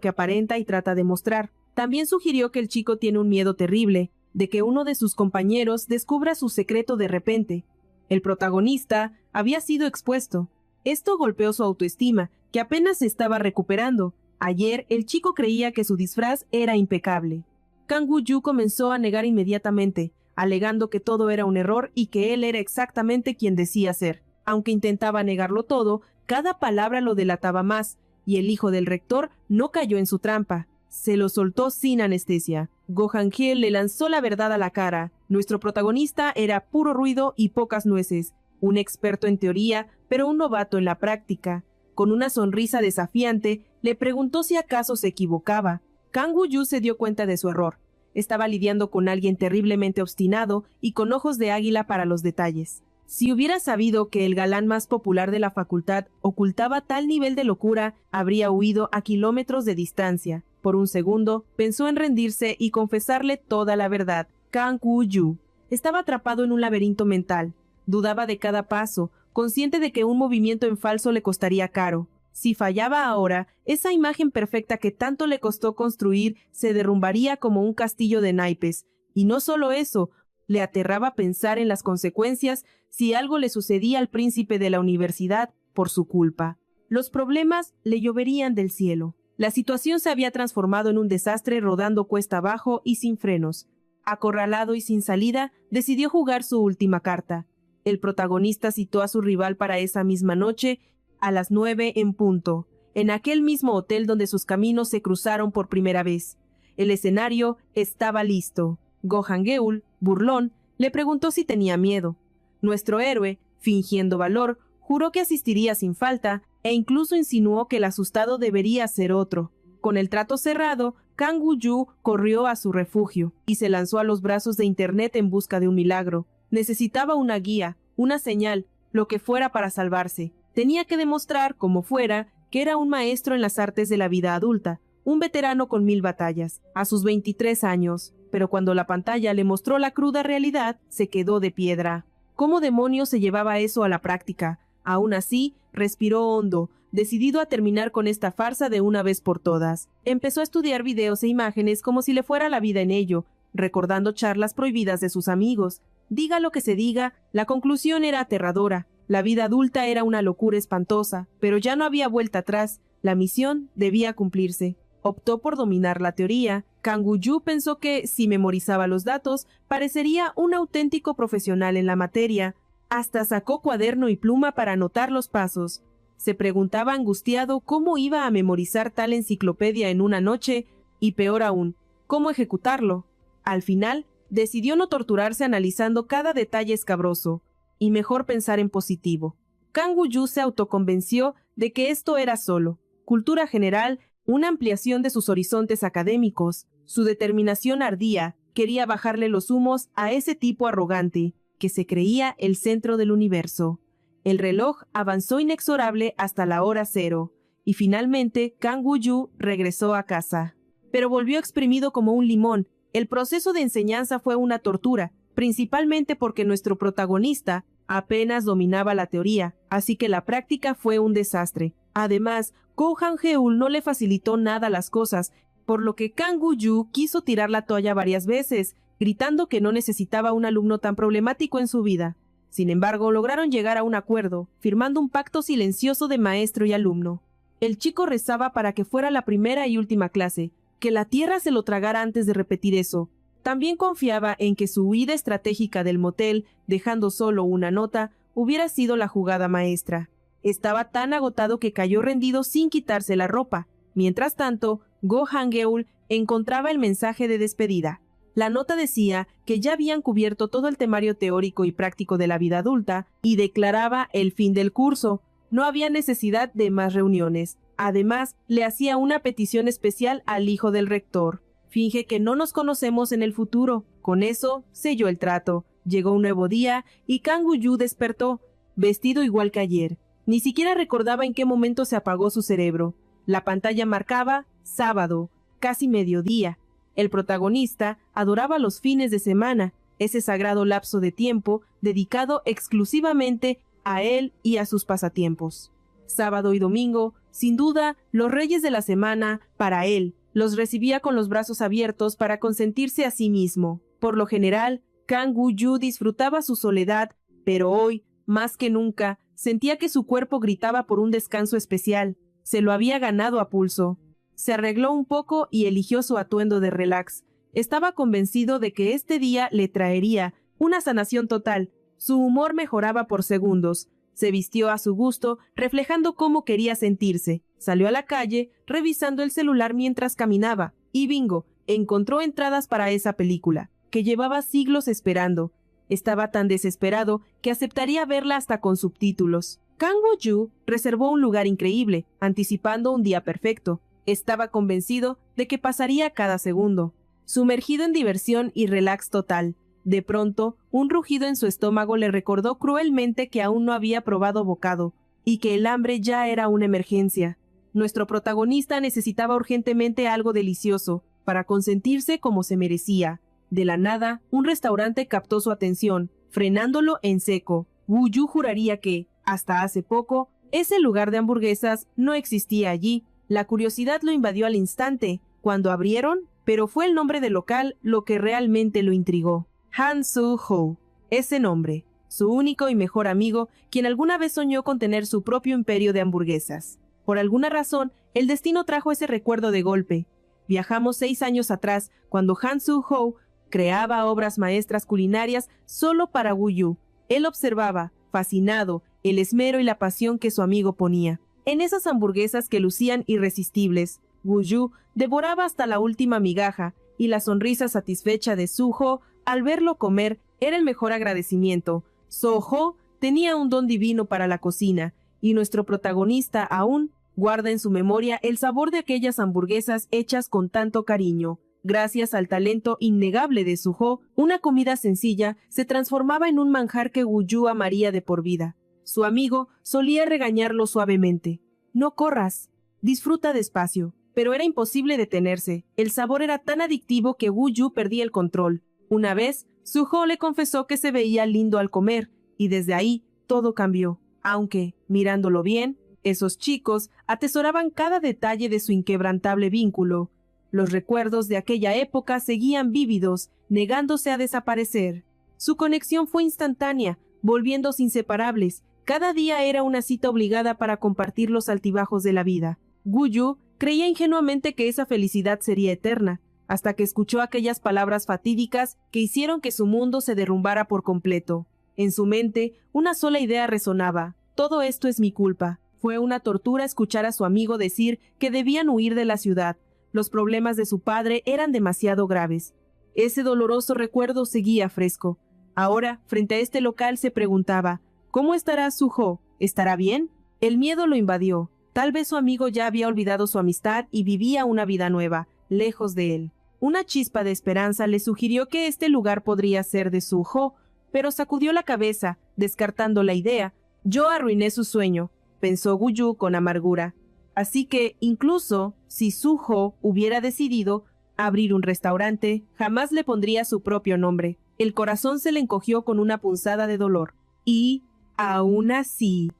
que aparenta y trata de mostrar. También sugirió que el chico tiene un miedo terrible, de que uno de sus compañeros descubra su secreto de repente. El protagonista había sido expuesto. Esto golpeó su autoestima, que apenas se estaba recuperando. Ayer el chico creía que su disfraz era impecable. Kang Woo-yu comenzó a negar inmediatamente, alegando que todo era un error y que él era exactamente quien decía ser. Aunque intentaba negarlo todo, cada palabra lo delataba más, y el hijo del rector no cayó en su trampa. Se lo soltó sin anestesia. Go Han-geul le lanzó la verdad a la cara. Nuestro protagonista era puro ruido y pocas nueces, un experto en teoría, pero un novato en la práctica. Con una sonrisa desafiante, le preguntó si acaso se equivocaba. Kang Woo-yu se dio cuenta de su error. Estaba lidiando con alguien terriblemente obstinado y con ojos de águila para los detalles. Si hubiera sabido que el galán más popular de la facultad ocultaba tal nivel de locura, habría huido a kilómetros de distancia. Por un segundo, pensó en rendirse y confesarle toda la verdad. Kang Woo-yu estaba atrapado en un laberinto mental. Dudaba de cada paso, consciente de que un movimiento en falso le costaría caro. Si fallaba ahora, esa imagen perfecta que tanto le costó construir se derrumbaría como un castillo de naipes. Y no solo eso, le aterraba pensar en las consecuencias si algo le sucedía al príncipe de la universidad por su culpa. Los problemas le lloverían del cielo. La situación se había transformado en un desastre rodando cuesta abajo y sin frenos. Acorralado y sin salida, decidió jugar su última carta. El protagonista citó a su rival para esa misma noche, a las 9 en punto, en aquel mismo hotel donde sus caminos se cruzaron por primera vez. El escenario estaba listo. Go Hangeul, burlón, le preguntó si tenía miedo. Nuestro héroe, fingiendo valor, juró que asistiría sin falta e incluso insinuó que el asustado debería ser otro. Con el trato cerrado, Kang Woo-yu corrió a su refugio y se lanzó a los brazos de Internet en busca de un milagro. Necesitaba una guía, una señal, lo que fuera para salvarse. Tenía que demostrar, como fuera, que era un maestro en las artes de la vida adulta, un veterano con 1000 batallas, a sus 23 años. Pero cuando la pantalla le mostró la cruda realidad, se quedó de piedra. ¿Cómo demonios se llevaba eso a la práctica? Aún así, respiró hondo, decidido a terminar con esta farsa de una vez por todas. Empezó a estudiar videos e imágenes como si le fuera la vida en ello, recordando charlas prohibidas de sus amigos. Diga lo que se diga, la conclusión era aterradora. La vida adulta era una locura espantosa, pero ya no había vuelta atrás. La misión debía cumplirse. Optó por dominar la teoría. Kang Woo-yu pensó que, si memorizaba los datos, parecería un auténtico profesional en la materia. Hasta sacó cuaderno y pluma para anotar los pasos. Se preguntaba angustiado cómo iba a memorizar tal enciclopedia en una noche, y peor aún, cómo ejecutarlo. Al final, decidió no torturarse analizando cada detalle escabroso, y mejor pensar en positivo. Kang Woo-yu se autoconvenció de que esto era solo cultura general, una ampliación de sus horizontes académicos. Su determinación ardía, quería bajarle los humos a ese tipo arrogante, que se creía el centro del universo. El reloj avanzó inexorable hasta la hora 0, y finalmente Kang Woo-yu regresó a casa. Pero volvió exprimido como un limón. El proceso de enseñanza fue una tortura, principalmente porque nuestro protagonista apenas dominaba la teoría, así que la práctica fue un desastre. Además, Go Han-geul no le facilitó nada las cosas, por lo que Kang Woo-yu quiso tirar la toalla varias veces, gritando que no necesitaba un alumno tan problemático en su vida. Sin embargo, lograron llegar a un acuerdo, firmando un pacto silencioso de maestro y alumno. El chico rezaba para que fuera la primera y última clase, que la tierra se lo tragara antes de repetir eso. También confiaba en que su huida estratégica del motel, dejando solo una nota, hubiera sido la jugada maestra. Estaba tan agotado que cayó rendido sin quitarse la ropa. Mientras tanto, Go Han-geul encontraba el mensaje de despedida. La nota decía que ya habían cubierto todo el temario teórico y práctico de la vida adulta y declaraba el fin del curso. No había necesidad de más reuniones. Además, le hacía una petición especial al hijo del rector. Finge que no nos conocemos en el futuro. Con eso, selló el trato. Llegó un nuevo día y Kang Woo-yu despertó, vestido igual que ayer. Ni siquiera recordaba en qué momento se apagó su cerebro. La pantalla marcaba sábado, casi mediodía. El protagonista adoraba los fines de semana, ese sagrado lapso de tiempo dedicado exclusivamente a él y a sus pasatiempos. Sábado y domingo, sin duda, los reyes de la semana para él. Los recibía con los brazos abiertos para consentirse a sí mismo. Por lo general, Kang Woo-yu disfrutaba su soledad, pero hoy, más que nunca, sentía que su cuerpo gritaba por un descanso especial. Se lo había ganado a pulso. Se arregló un poco y eligió su atuendo de relax. Estaba convencido de que este día le traería una sanación total. Su humor mejoraba por segundos. Se vistió a su gusto, reflejando cómo quería sentirse. Salió a la calle, revisando el celular mientras caminaba. Y bingo, encontró entradas para esa película, que llevaba siglos esperando. Estaba tan desesperado que aceptaría verla hasta con subtítulos. Kang Woo-yu reservó un lugar increíble, anticipando un día perfecto. Estaba convencido de que pasaría cada segundo. Sumergido en diversión y relax total. De pronto, un rugido en su estómago le recordó cruelmente que aún no había probado bocado, y que el hambre ya era una emergencia. Nuestro protagonista necesitaba urgentemente algo delicioso, para consentirse como se merecía. De la nada, un restaurante captó su atención, frenándolo en seco. Woo-yu juraría que, hasta hace poco, ese lugar de hamburguesas no existía allí. La curiosidad lo invadió al instante, cuando abrieron, pero fue el nombre del local lo que realmente lo intrigó. Han Soo-ho, ese nombre, su único y mejor amigo, quien alguna vez soñó con tener su propio imperio de hamburguesas. Por alguna razón, el destino trajo ese recuerdo de golpe. Viajamos 6 años atrás, cuando Han Soo-ho creaba obras maestras culinarias solo para Woo-yu. Él observaba, fascinado, el esmero y la pasión que su amigo ponía en esas hamburguesas que lucían irresistibles. Yu devoraba hasta la última migaja, y la sonrisa satisfecha de Suho al verlo comer era el mejor agradecimiento. Soho tenía un don divino para la cocina, y nuestro protagonista aún guarda en su memoria el sabor de aquellas hamburguesas hechas con tanto cariño. Gracias al talento innegable de Suho, una comida sencilla se transformaba en un manjar que Yu amaría de por vida. Su amigo solía regañarlo suavemente. «No corras, disfruta despacio». Pero era imposible detenerse. El sabor era tan adictivo que Yu perdía el control. Una vez, Suho le confesó que se veía lindo al comer, y desde ahí todo cambió. Aunque, mirándolo bien, esos chicos atesoraban cada detalle de su inquebrantable vínculo. Los recuerdos de aquella época seguían vívidos, negándose a desaparecer. Su conexión fue instantánea, volviéndose inseparables. Cada día era una cita obligada para compartir los altibajos de la vida. Yu creía ingenuamente que esa felicidad sería eterna, hasta que escuchó aquellas palabras fatídicas que hicieron que su mundo se derrumbara por completo. En su mente, una sola idea resonaba: «Todo esto es mi culpa». Fue una tortura escuchar a su amigo decir que debían huir de la ciudad. Los problemas de su padre eran demasiado graves. Ese doloroso recuerdo seguía fresco. Ahora, frente a este local, se preguntaba: ¿cómo estará Suho? ¿Estará bien? El miedo lo invadió. Tal vez su amigo ya había olvidado su amistad y vivía una vida nueva, lejos de él. Una chispa de esperanza le sugirió que este lugar podría ser de Suho, pero sacudió la cabeza, descartando la idea. «Yo arruiné su sueño», pensó Yu con amargura. Así que, incluso si Suho hubiera decidido abrir un restaurante, jamás le pondría su propio nombre. El corazón se le encogió con una punzada de dolor. Y, aún así,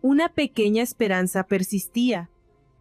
una pequeña esperanza persistía.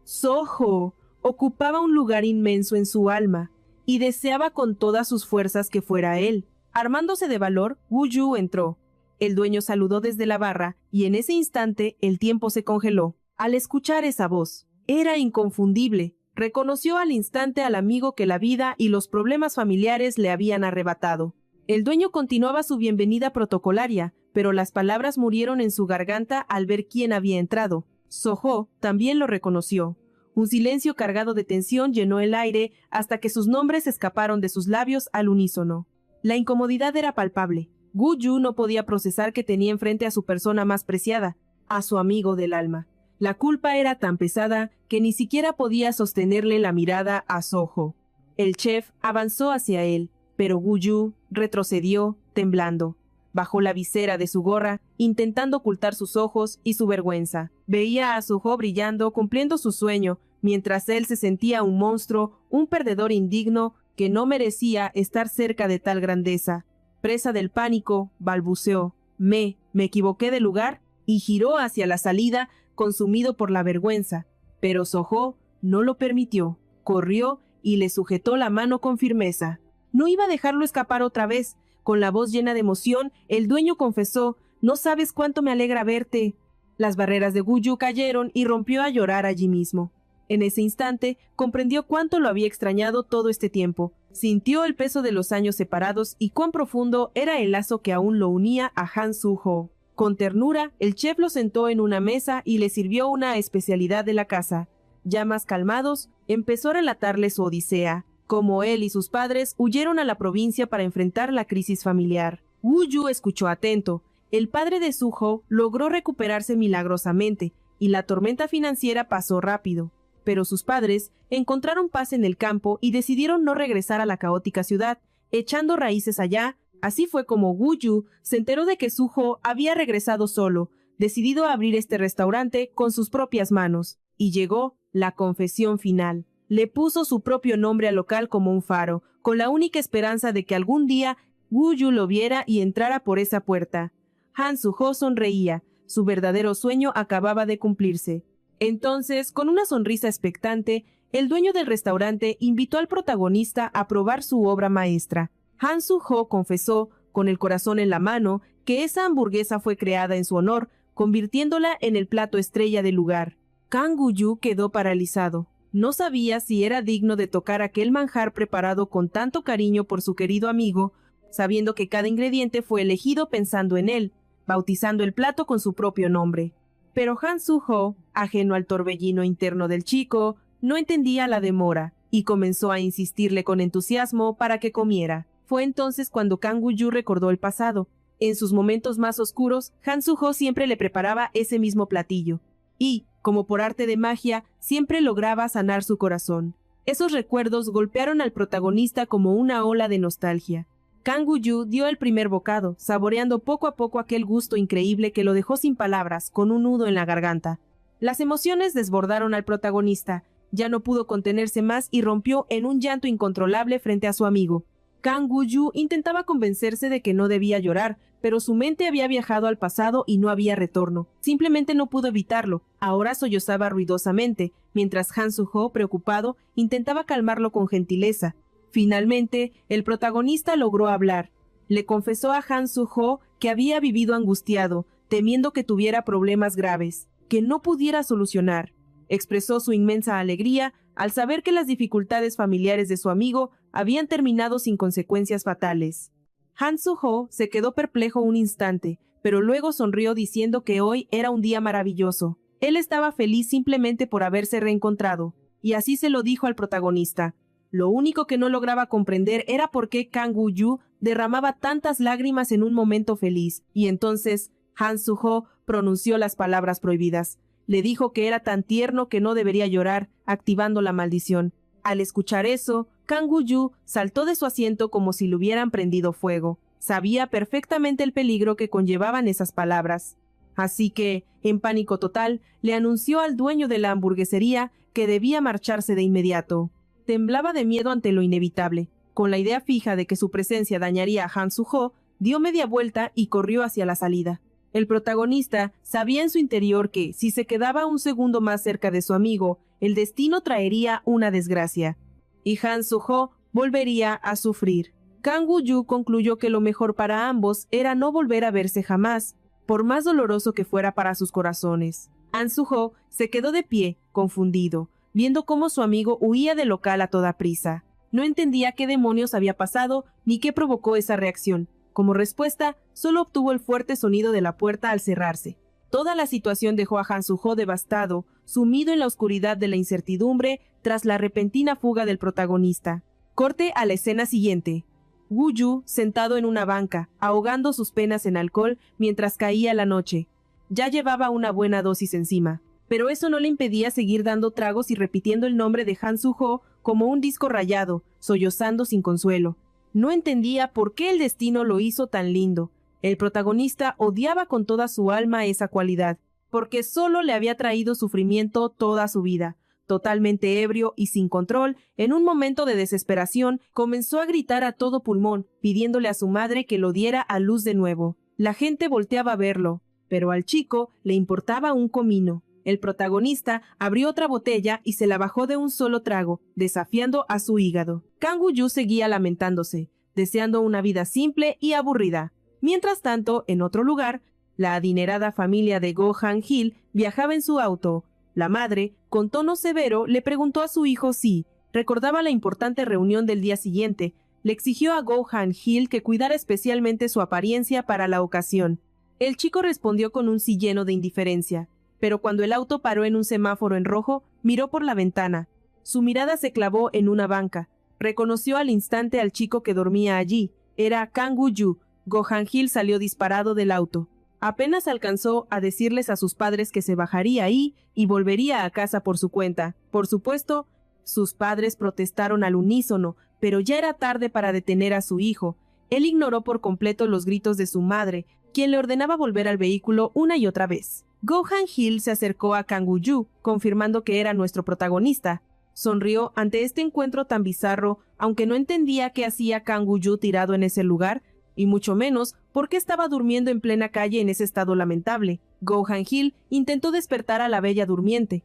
Soho ocupaba un lugar inmenso en su alma, y deseaba con todas sus fuerzas que fuera él. Armándose de valor, Yu entró. El dueño saludó desde la barra, y en ese instante el tiempo se congeló. Al escuchar esa voz, era inconfundible. Reconoció al instante al amigo que la vida y los problemas familiares le habían arrebatado. El dueño continuaba su bienvenida protocolaria, pero las palabras murieron en su garganta al ver quién había entrado. Soho también lo reconoció. Un silencio cargado de tensión llenó el aire hasta que sus nombres escaparon de sus labios al unísono. La incomodidad era palpable. Yu no podía procesar que tenía enfrente a su persona más preciada, a su amigo del alma. La culpa era tan pesada que ni siquiera podía sostenerle la mirada a Soho. El chef avanzó hacia él, pero Yu retrocedió, temblando. Bajó la visera de su gorra, intentando ocultar sus ojos y su vergüenza. Veía a Suho brillando, cumpliendo su sueño, mientras él se sentía un monstruo, un perdedor indigno que no merecía estar cerca de tal grandeza. Presa del pánico, balbuceó: me equivoqué de lugar, y giró hacia la salida, consumido por la vergüenza. Pero Soho no lo permitió. Corrió y le sujetó la mano con firmeza. No iba a dejarlo escapar otra vez. Con la voz llena de emoción, el dueño confesó: «No sabes cuánto me alegra verte». Las barreras de Yu cayeron y rompió a llorar allí mismo. En ese instante, comprendió cuánto lo había extrañado todo este tiempo. Sintió el peso de los años separados y cuán profundo era el lazo que aún lo unía a Han Suho. Con ternura, el chef lo sentó en una mesa y le sirvió una especialidad de la casa. Ya más calmados, empezó a relatarle su odisea, cómo él y sus padres huyeron a la provincia para enfrentar la crisis familiar. Yu escuchó atento. El padre de Suho logró recuperarse milagrosamente, y la tormenta financiera pasó rápido. Pero sus padres encontraron paz en el campo y decidieron no regresar a la caótica ciudad, echando raíces allá. Así fue como Yu se enteró de que Suho había regresado solo, decidido a abrir este restaurante con sus propias manos. Y llegó la confesión final. Le puso su propio nombre al local como un faro, con la única esperanza de que algún día Yu lo viera y entrara por esa puerta. Han Suho sonreía. Su verdadero sueño acababa de cumplirse. Entonces, con una sonrisa expectante, el dueño del restaurante invitó al protagonista a probar su obra maestra. Han Suho confesó, con el corazón en la mano, que esa hamburguesa fue creada en su honor, convirtiéndola en el plato estrella del lugar. Kang Yu quedó paralizado. No sabía si era digno de tocar aquel manjar preparado con tanto cariño por su querido amigo, sabiendo que cada ingrediente fue elegido pensando en él, bautizando el plato con su propio nombre. Pero Han Suho, ajeno al torbellino interno del chico, No entendía la demora y comenzó a insistirle con entusiasmo para que comiera. Fue entonces cuando Kang Woo-ju recordó el pasado. En sus momentos más oscuros, Han Soo-ho siempre le preparaba ese mismo platillo. Y, como por arte de magia, siempre lograba sanar su corazón. Esos recuerdos golpearon al protagonista como una ola de nostalgia. Kang Woo-ju dio el primer bocado, saboreando poco a poco aquel gusto increíble que lo dejó sin palabras, con un nudo en la garganta. Las emociones desbordaron al protagonista. Ya no pudo contenerse más y rompió en un llanto incontrolable frente a su amigo. Kang Woo-ju intentaba convencerse de que no debía llorar, pero su mente había viajado al pasado y no había retorno. Simplemente no pudo evitarlo. Ahora sollozaba ruidosamente, mientras Han Soo-ho, preocupado, intentaba calmarlo con gentileza. Finalmente, el protagonista logró hablar. Le confesó a Han Soo-ho que había vivido angustiado, temiendo que tuviera problemas graves, que no pudiera solucionar. Expresó su inmensa alegría al saber que las dificultades familiares de su amigo habían terminado sin consecuencias fatales. Han Soo-ho se quedó perplejo un instante, pero luego sonrió diciendo que hoy era un día maravilloso. Él estaba feliz simplemente por haberse reencontrado, y así se lo dijo al protagonista. Lo único que no lograba comprender era por qué Kang Woo-ju derramaba tantas lágrimas en un momento feliz, y entonces Han Soo-ho pronunció las palabras prohibidas. Le dijo que era tan tierno que no debería llorar, activando la maldición. Al escuchar eso, Kang Woo-ju saltó de su asiento como si le hubieran prendido fuego. Sabía perfectamente el peligro que conllevaban esas palabras. Así que, en pánico total, le anunció al dueño de la hamburguesería que debía marcharse de inmediato. Temblaba de miedo ante lo inevitable. Con la idea fija de que su presencia dañaría a Han Soo-ho, dio media vuelta y corrió hacia la salida. El protagonista sabía en su interior que, si se quedaba un segundo más cerca de su amigo, el destino traería una desgracia. Y Han Soo-ho volvería a sufrir. Kang Woo-ju concluyó que lo mejor para ambos era no volver a verse jamás, por más doloroso que fuera para sus corazones. Han Soo-ho se quedó de pie, confundido, viendo cómo su amigo huía del local a toda prisa. No entendía qué demonios había pasado ni qué provocó esa reacción. Como respuesta, solo obtuvo el fuerte sonido de la puerta al cerrarse. Toda la situación dejó a Han Soo-ho devastado, sumido en la oscuridad de la incertidumbre tras la repentina fuga del protagonista. Corte a la escena siguiente. Woo-ju sentado en una banca, ahogando sus penas en alcohol mientras caía la noche. Ya llevaba una buena dosis encima, pero eso no le impedía seguir dando tragos y repitiendo el nombre de Han Soo-ho como un disco rayado, sollozando sin consuelo. No entendía por qué el destino lo hizo tan lindo. El protagonista odiaba con toda su alma esa cualidad, porque solo le había traído sufrimiento toda su vida. Totalmente ebrio y sin control, en un momento de desesperación, comenzó a gritar a todo pulmón, pidiéndole a su madre que lo diera a luz de nuevo. La gente volteaba a verlo, pero al chico le importaba un comino. El protagonista abrió otra botella y se la bajó de un solo trago, desafiando a su hígado. Kang Woo-ju seguía lamentándose, deseando una vida simple y aburrida. Mientras tanto, en otro lugar, la adinerada familia de Go Han-hil viajaba en su auto. La madre, con tono severo, le preguntó a su hijo si recordaba la importante reunión del día siguiente. Le exigió a Go Han-hil que cuidara especialmente su apariencia para la ocasión. El chico respondió con un sí lleno de indiferencia. Pero cuando el auto paró en un semáforo en rojo, miró por la ventana. Su mirada se clavó en una banca. Reconoció al instante al chico que dormía allí. Era Kang Woo-ju. Go Han-hil salió disparado del auto. Apenas alcanzó a decirles a sus padres que se bajaría ahí y volvería a casa por su cuenta. Por supuesto, sus padres protestaron al unísono, pero ya era tarde para detener a su hijo. Él ignoró por completo los gritos de su madre, quien le ordenaba volver al vehículo una y otra vez. Go Han-hil se acercó a Kang Woo-ju, confirmando que era nuestro protagonista. Sonrió ante este encuentro tan bizarro, aunque no entendía qué hacía Kang Woo-ju tirado en ese lugar, y mucho menos por qué estaba durmiendo en plena calle en ese estado lamentable. Go Han-hil intentó despertar a la bella durmiente.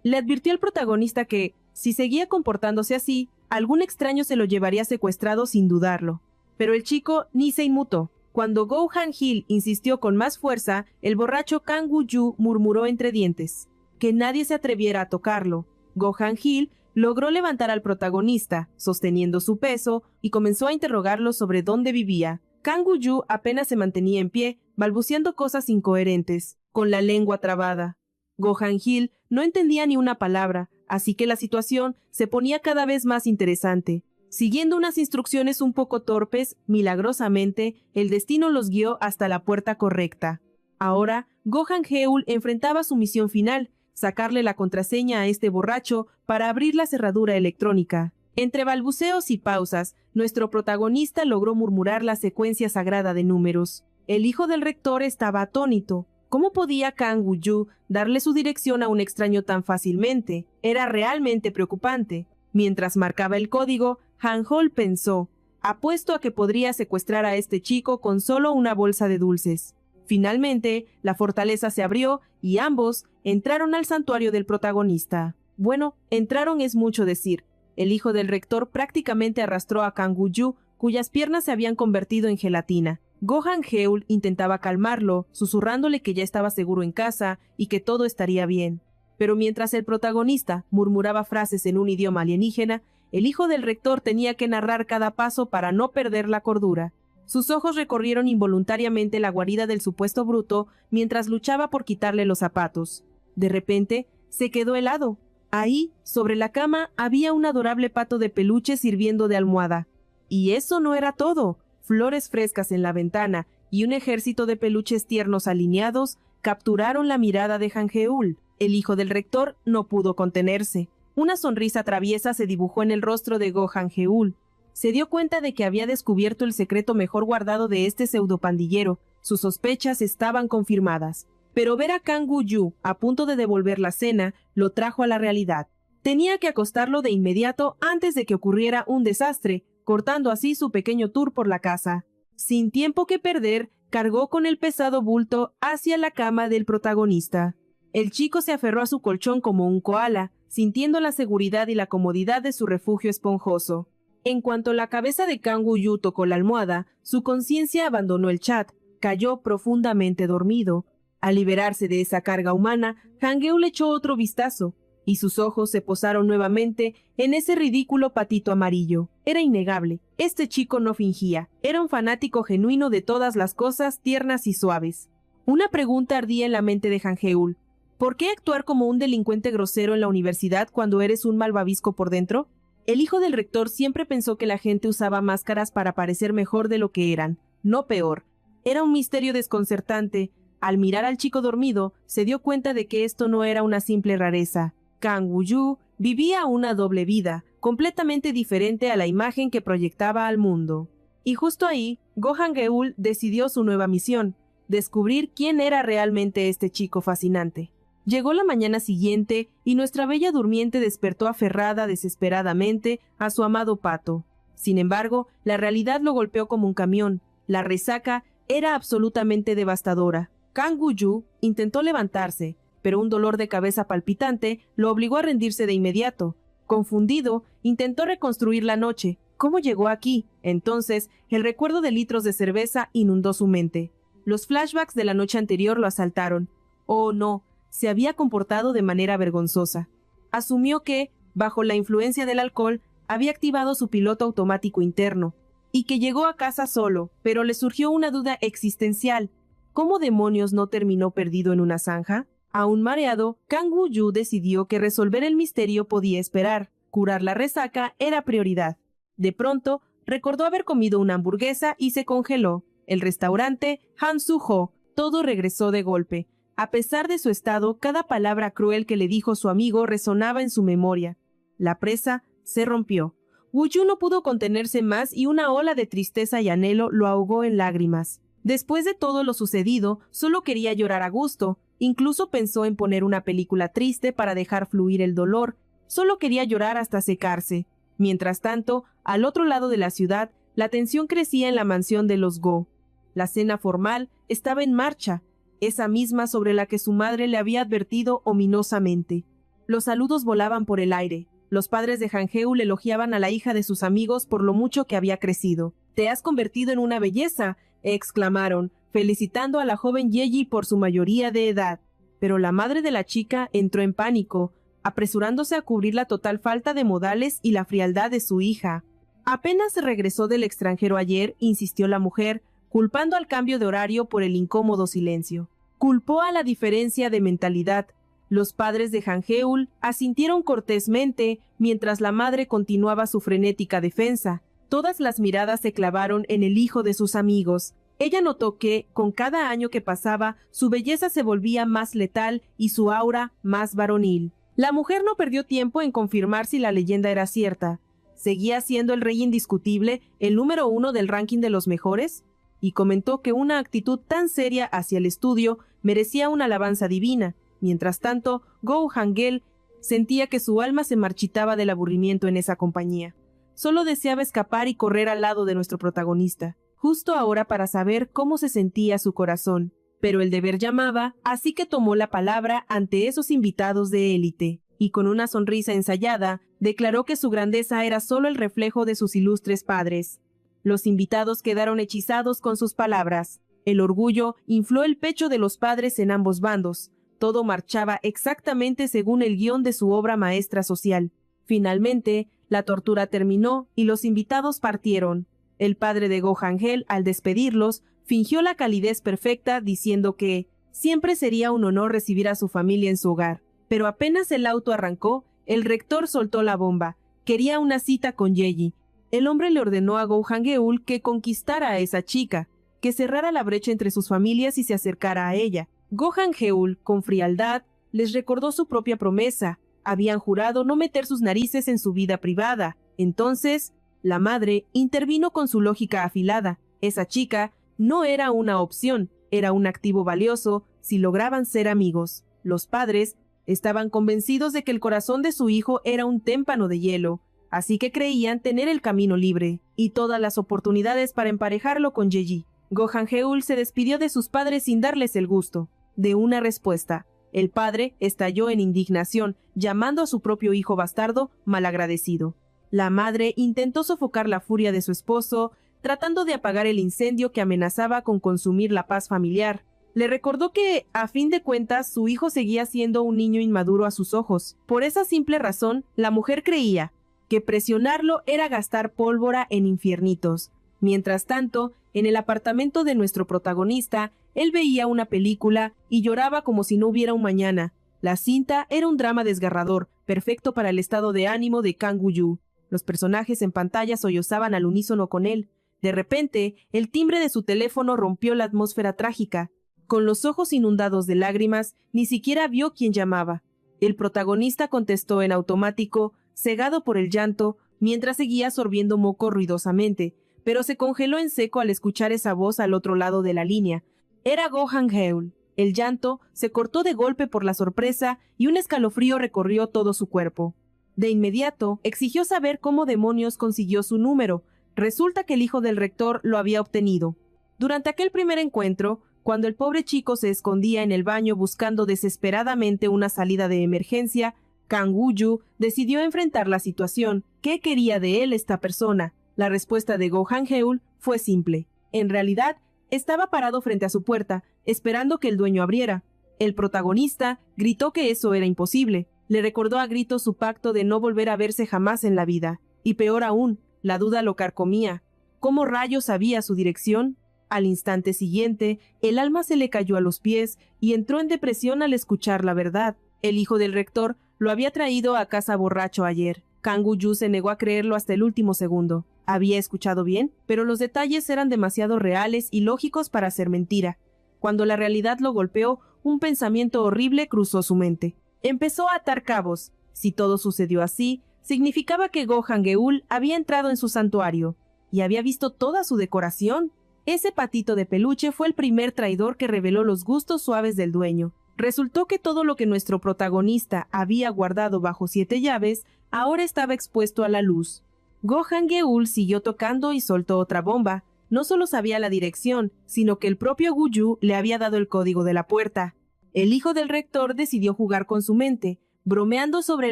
Le advirtió al protagonista que, si seguía comportándose así, algún extraño se lo llevaría secuestrado sin dudarlo. Pero el chico ni se inmutó. Cuando Go Han-hil insistió con más fuerza, el borracho Kang Woo-ju murmuró entre dientes que nadie se atreviera a tocarlo. Go Han-hil logró levantar al protagonista, sosteniendo su peso, y comenzó a interrogarlo sobre dónde vivía. Kang Woo-ju apenas se mantenía en pie, balbuceando cosas incoherentes, con la lengua trabada. Gohan Hill no entendía ni una palabra, así que la situación se ponía cada vez más interesante. Siguiendo unas instrucciones un poco torpes, milagrosamente, el destino los guió hasta la puerta correcta. Ahora, Gohan Heul enfrentaba su misión final, sacarle la contraseña a este borracho para abrir la cerradura electrónica. Entre balbuceos y pausas, nuestro protagonista logró murmurar la secuencia sagrada de números. El hijo del rector estaba atónito. ¿Cómo podía Kang Woo-yu darle su dirección a un extraño tan fácilmente? Era realmente preocupante. Mientras marcaba el código, Han Hol pensó, apuesto a que podría secuestrar a este chico con solo una bolsa de dulces. Finalmente, la fortaleza se abrió y ambos entraron al santuario del protagonista. Bueno, entraron es mucho decir. El hijo del rector prácticamente arrastró a Kang Woo-yu, cuyas piernas se habían convertido en gelatina. Gohan Heul intentaba calmarlo, susurrándole que ya estaba seguro en casa y que todo estaría bien. Pero mientras el protagonista murmuraba frases en un idioma alienígena, el hijo del rector tenía que narrar cada paso para no perder la cordura. Sus ojos recorrieron involuntariamente la guarida del supuesto bruto mientras luchaba por quitarle los zapatos. De repente, se quedó helado. Ahí, sobre la cama, había un adorable pato de peluche sirviendo de almohada. Y eso no era todo. Flores frescas en la ventana y un ejército de peluches tiernos alineados capturaron la mirada de Han Heul. El hijo del rector no pudo contenerse. Una sonrisa traviesa se dibujó en el rostro de Gohan Heul. Se dio cuenta de que había descubierto el secreto mejor guardado de este pseudopandillero. Sus sospechas estaban confirmadas. Pero ver a Kang Woo-yu a punto de devolver la cena lo trajo a la realidad. Tenía que acostarlo de inmediato antes de que ocurriera un desastre, cortando así su pequeño tour por la casa. Sin tiempo que perder, cargó con el pesado bulto hacia la cama del protagonista. El chico se aferró a su colchón como un koala, sintiendo la seguridad y la comodidad de su refugio esponjoso. En cuanto la cabeza de Kang Woo-yu tocó la almohada, su conciencia abandonó el chat, cayó profundamente dormido. Al liberarse de esa carga humana, Han Geul le echó otro vistazo, y sus ojos se posaron nuevamente en ese ridículo patito amarillo. Era innegable, este chico no fingía, era un fanático genuino de todas las cosas tiernas y suaves. Una pregunta ardía en la mente de Han Geul. ¿Por qué actuar como un delincuente grosero en la universidad cuando eres un malvavisco por dentro? El hijo del rector siempre pensó que la gente usaba máscaras para parecer mejor de lo que eran, no peor. Era un misterio desconcertante. Al mirar al chico dormido, se dio cuenta de que esto no era una simple rareza. Kang Woo-yu vivía una doble vida, completamente diferente a la imagen que proyectaba al mundo. Y justo ahí, Gohan Geul decidió su nueva misión, descubrir quién era realmente este chico fascinante. Llegó la mañana siguiente y nuestra bella durmiente despertó aferrada desesperadamente a su amado pato. Sin embargo, la realidad lo golpeó como un camión. La resaca era absolutamente devastadora. Kang Woo-yu intentó levantarse, pero un dolor de cabeza palpitante lo obligó a rendirse de inmediato. Confundido, intentó reconstruir la noche. ¿Cómo llegó aquí? Entonces, el recuerdo de litros de cerveza inundó su mente. Los flashbacks de la noche anterior lo asaltaron. Oh, no. Se había comportado de manera vergonzosa. Asumió que, bajo la influencia del alcohol, había activado su piloto automático interno, y que llegó a casa solo, pero le surgió una duda existencial. ¿Cómo demonios no terminó perdido en una zanja? Aún mareado, Kang Woo-yu decidió que resolver el misterio podía esperar. Curar la resaca era prioridad. De pronto, recordó haber comido una hamburguesa y se congeló. El restaurante, Han Su-ho, todo regresó de golpe. A pesar de su estado, cada palabra cruel que le dijo su amigo resonaba en su memoria. La presa se rompió. Woo-yu no pudo contenerse más y una ola de tristeza y anhelo lo ahogó en lágrimas. Después de todo lo sucedido, solo quería llorar a gusto. Incluso pensó en poner una película triste para dejar fluir el dolor. Solo quería llorar hasta secarse. Mientras tanto, al otro lado de la ciudad, la tensión crecía en la mansión de los Go. La cena formal estaba en marcha, esa misma sobre la que su madre le había advertido ominosamente. Los saludos volaban por el aire. Los padres de Han Geul elogiaban a la hija de sus amigos por lo mucho que había crecido. «Te has convertido en una belleza», exclamaron, felicitando a la joven Yeji por su mayoría de edad. Pero la madre de la chica entró en pánico, apresurándose a cubrir la total falta de modales y la frialdad de su hija. «Apenas regresó del extranjero ayer», insistió la mujer, culpando al cambio de horario por el incómodo silencio. Culpó a la diferencia de mentalidad. Los padres de Hangeul asintieron cortésmente mientras la madre continuaba su frenética defensa. Todas las miradas se clavaron en el hijo de sus amigos. Ella notó que, con cada año que pasaba, su belleza se volvía más letal y su aura más varonil. La mujer no perdió tiempo en confirmar si la leyenda era cierta. ¿Seguía siendo el rey indiscutible el número 1 del ranking de los mejores? Y comentó que una actitud tan seria hacia el estudio merecía una alabanza divina. Mientras tanto, Go Hangul sentía que su alma se marchitaba del aburrimiento en esa compañía. Solo deseaba escapar y correr al lado de nuestro protagonista, justo ahora para saber cómo se sentía su corazón. Pero el deber llamaba, así que tomó la palabra ante esos invitados de élite, y con una sonrisa ensayada, declaró que su grandeza era solo el reflejo de sus ilustres padres. Los invitados quedaron hechizados con sus palabras. El orgullo infló el pecho de los padres en ambos bandos. Todo marchaba exactamente según el guión de su obra maestra social. Finalmente, la tortura terminó y los invitados partieron. El padre de Go Hangul, al despedirlos, fingió la calidez perfecta diciendo que siempre sería un honor recibir a su familia en su hogar. Pero apenas el auto arrancó, el rector soltó la bomba. Quería una cita con Yeji. El hombre le ordenó a Go Hangul que conquistara a esa chica, que cerrara la brecha entre sus familias y se acercara a ella. Go Hangul, con frialdad, les recordó su propia promesa. Habían jurado no meter sus narices en su vida privada. Entonces, la madre intervino con su lógica afilada. Esa chica no era una opción, era un activo valioso si lograban ser amigos. Los padres estaban convencidos de que el corazón de su hijo era un témpano de hielo, así que creían tener el camino libre y todas las oportunidades para emparejarlo con Yeji. Go Hangul se despidió de sus padres sin darles el gusto de una respuesta. El padre estalló en indignación, llamando a su propio hijo bastardo malagradecido. La madre intentó sofocar la furia de su esposo, tratando de apagar el incendio que amenazaba con consumir la paz familiar. Le recordó que, a fin de cuentas, su hijo seguía siendo un niño inmaduro a sus ojos. Por esa simple razón, la mujer creía que presionarlo era gastar pólvora en infiernitos. Mientras tanto, en el apartamento de nuestro protagonista, él veía una película y lloraba como si no hubiera un mañana. La cinta era un drama desgarrador, perfecto para el estado de ánimo de Kang Woo-yu. Los personajes en pantalla sollozaban al unísono con él. De repente, el timbre de su teléfono rompió la atmósfera trágica. Con los ojos inundados de lágrimas, ni siquiera vio quién llamaba. El protagonista contestó en automático, cegado por el llanto, mientras seguía sorbiendo moco ruidosamente, pero se congeló en seco al escuchar esa voz al otro lado de la línea. Era Go Hangul. El llanto se cortó de golpe por la sorpresa y un escalofrío recorrió todo su cuerpo. De inmediato, exigió saber cómo demonios consiguió su número. Resulta que el hijo del rector lo había obtenido. Durante aquel primer encuentro, cuando el pobre chico se escondía en el baño buscando desesperadamente una salida de emergencia, Kang Woo-yu decidió enfrentar la situación. ¿Qué quería de él esta persona? La respuesta de Go Hangul fue simple. En realidad, estaba parado frente a su puerta, esperando que el dueño abriera. El protagonista gritó que eso era imposible. Le recordó a gritos su pacto de no volver a verse jamás en la vida. Y peor aún, la duda lo carcomía. ¿Cómo rayos sabía su dirección? Al instante siguiente, el alma se le cayó a los pies y entró en depresión al escuchar la verdad. El hijo del rector lo había traído a casa borracho ayer. Kang Woo-yu se negó a creerlo hasta el último segundo. Había escuchado bien, pero los detalles eran demasiado reales y lógicos para ser mentira. Cuando la realidad lo golpeó, un pensamiento horrible cruzó su mente. Empezó a atar cabos. Si todo sucedió así, significaba que Go Hangul había entrado en su santuario y había visto toda su decoración. Ese patito de peluche fue el primer traidor que reveló los gustos suaves del dueño. Resultó que todo lo que nuestro protagonista había guardado bajo 7 llaves ahora estaba expuesto a la luz. Go Hangul siguió tocando y soltó otra bomba. No solo sabía la dirección, sino que el propio Woo-yu le había dado el código de la puerta. El hijo del rector decidió jugar con su mente, bromeando sobre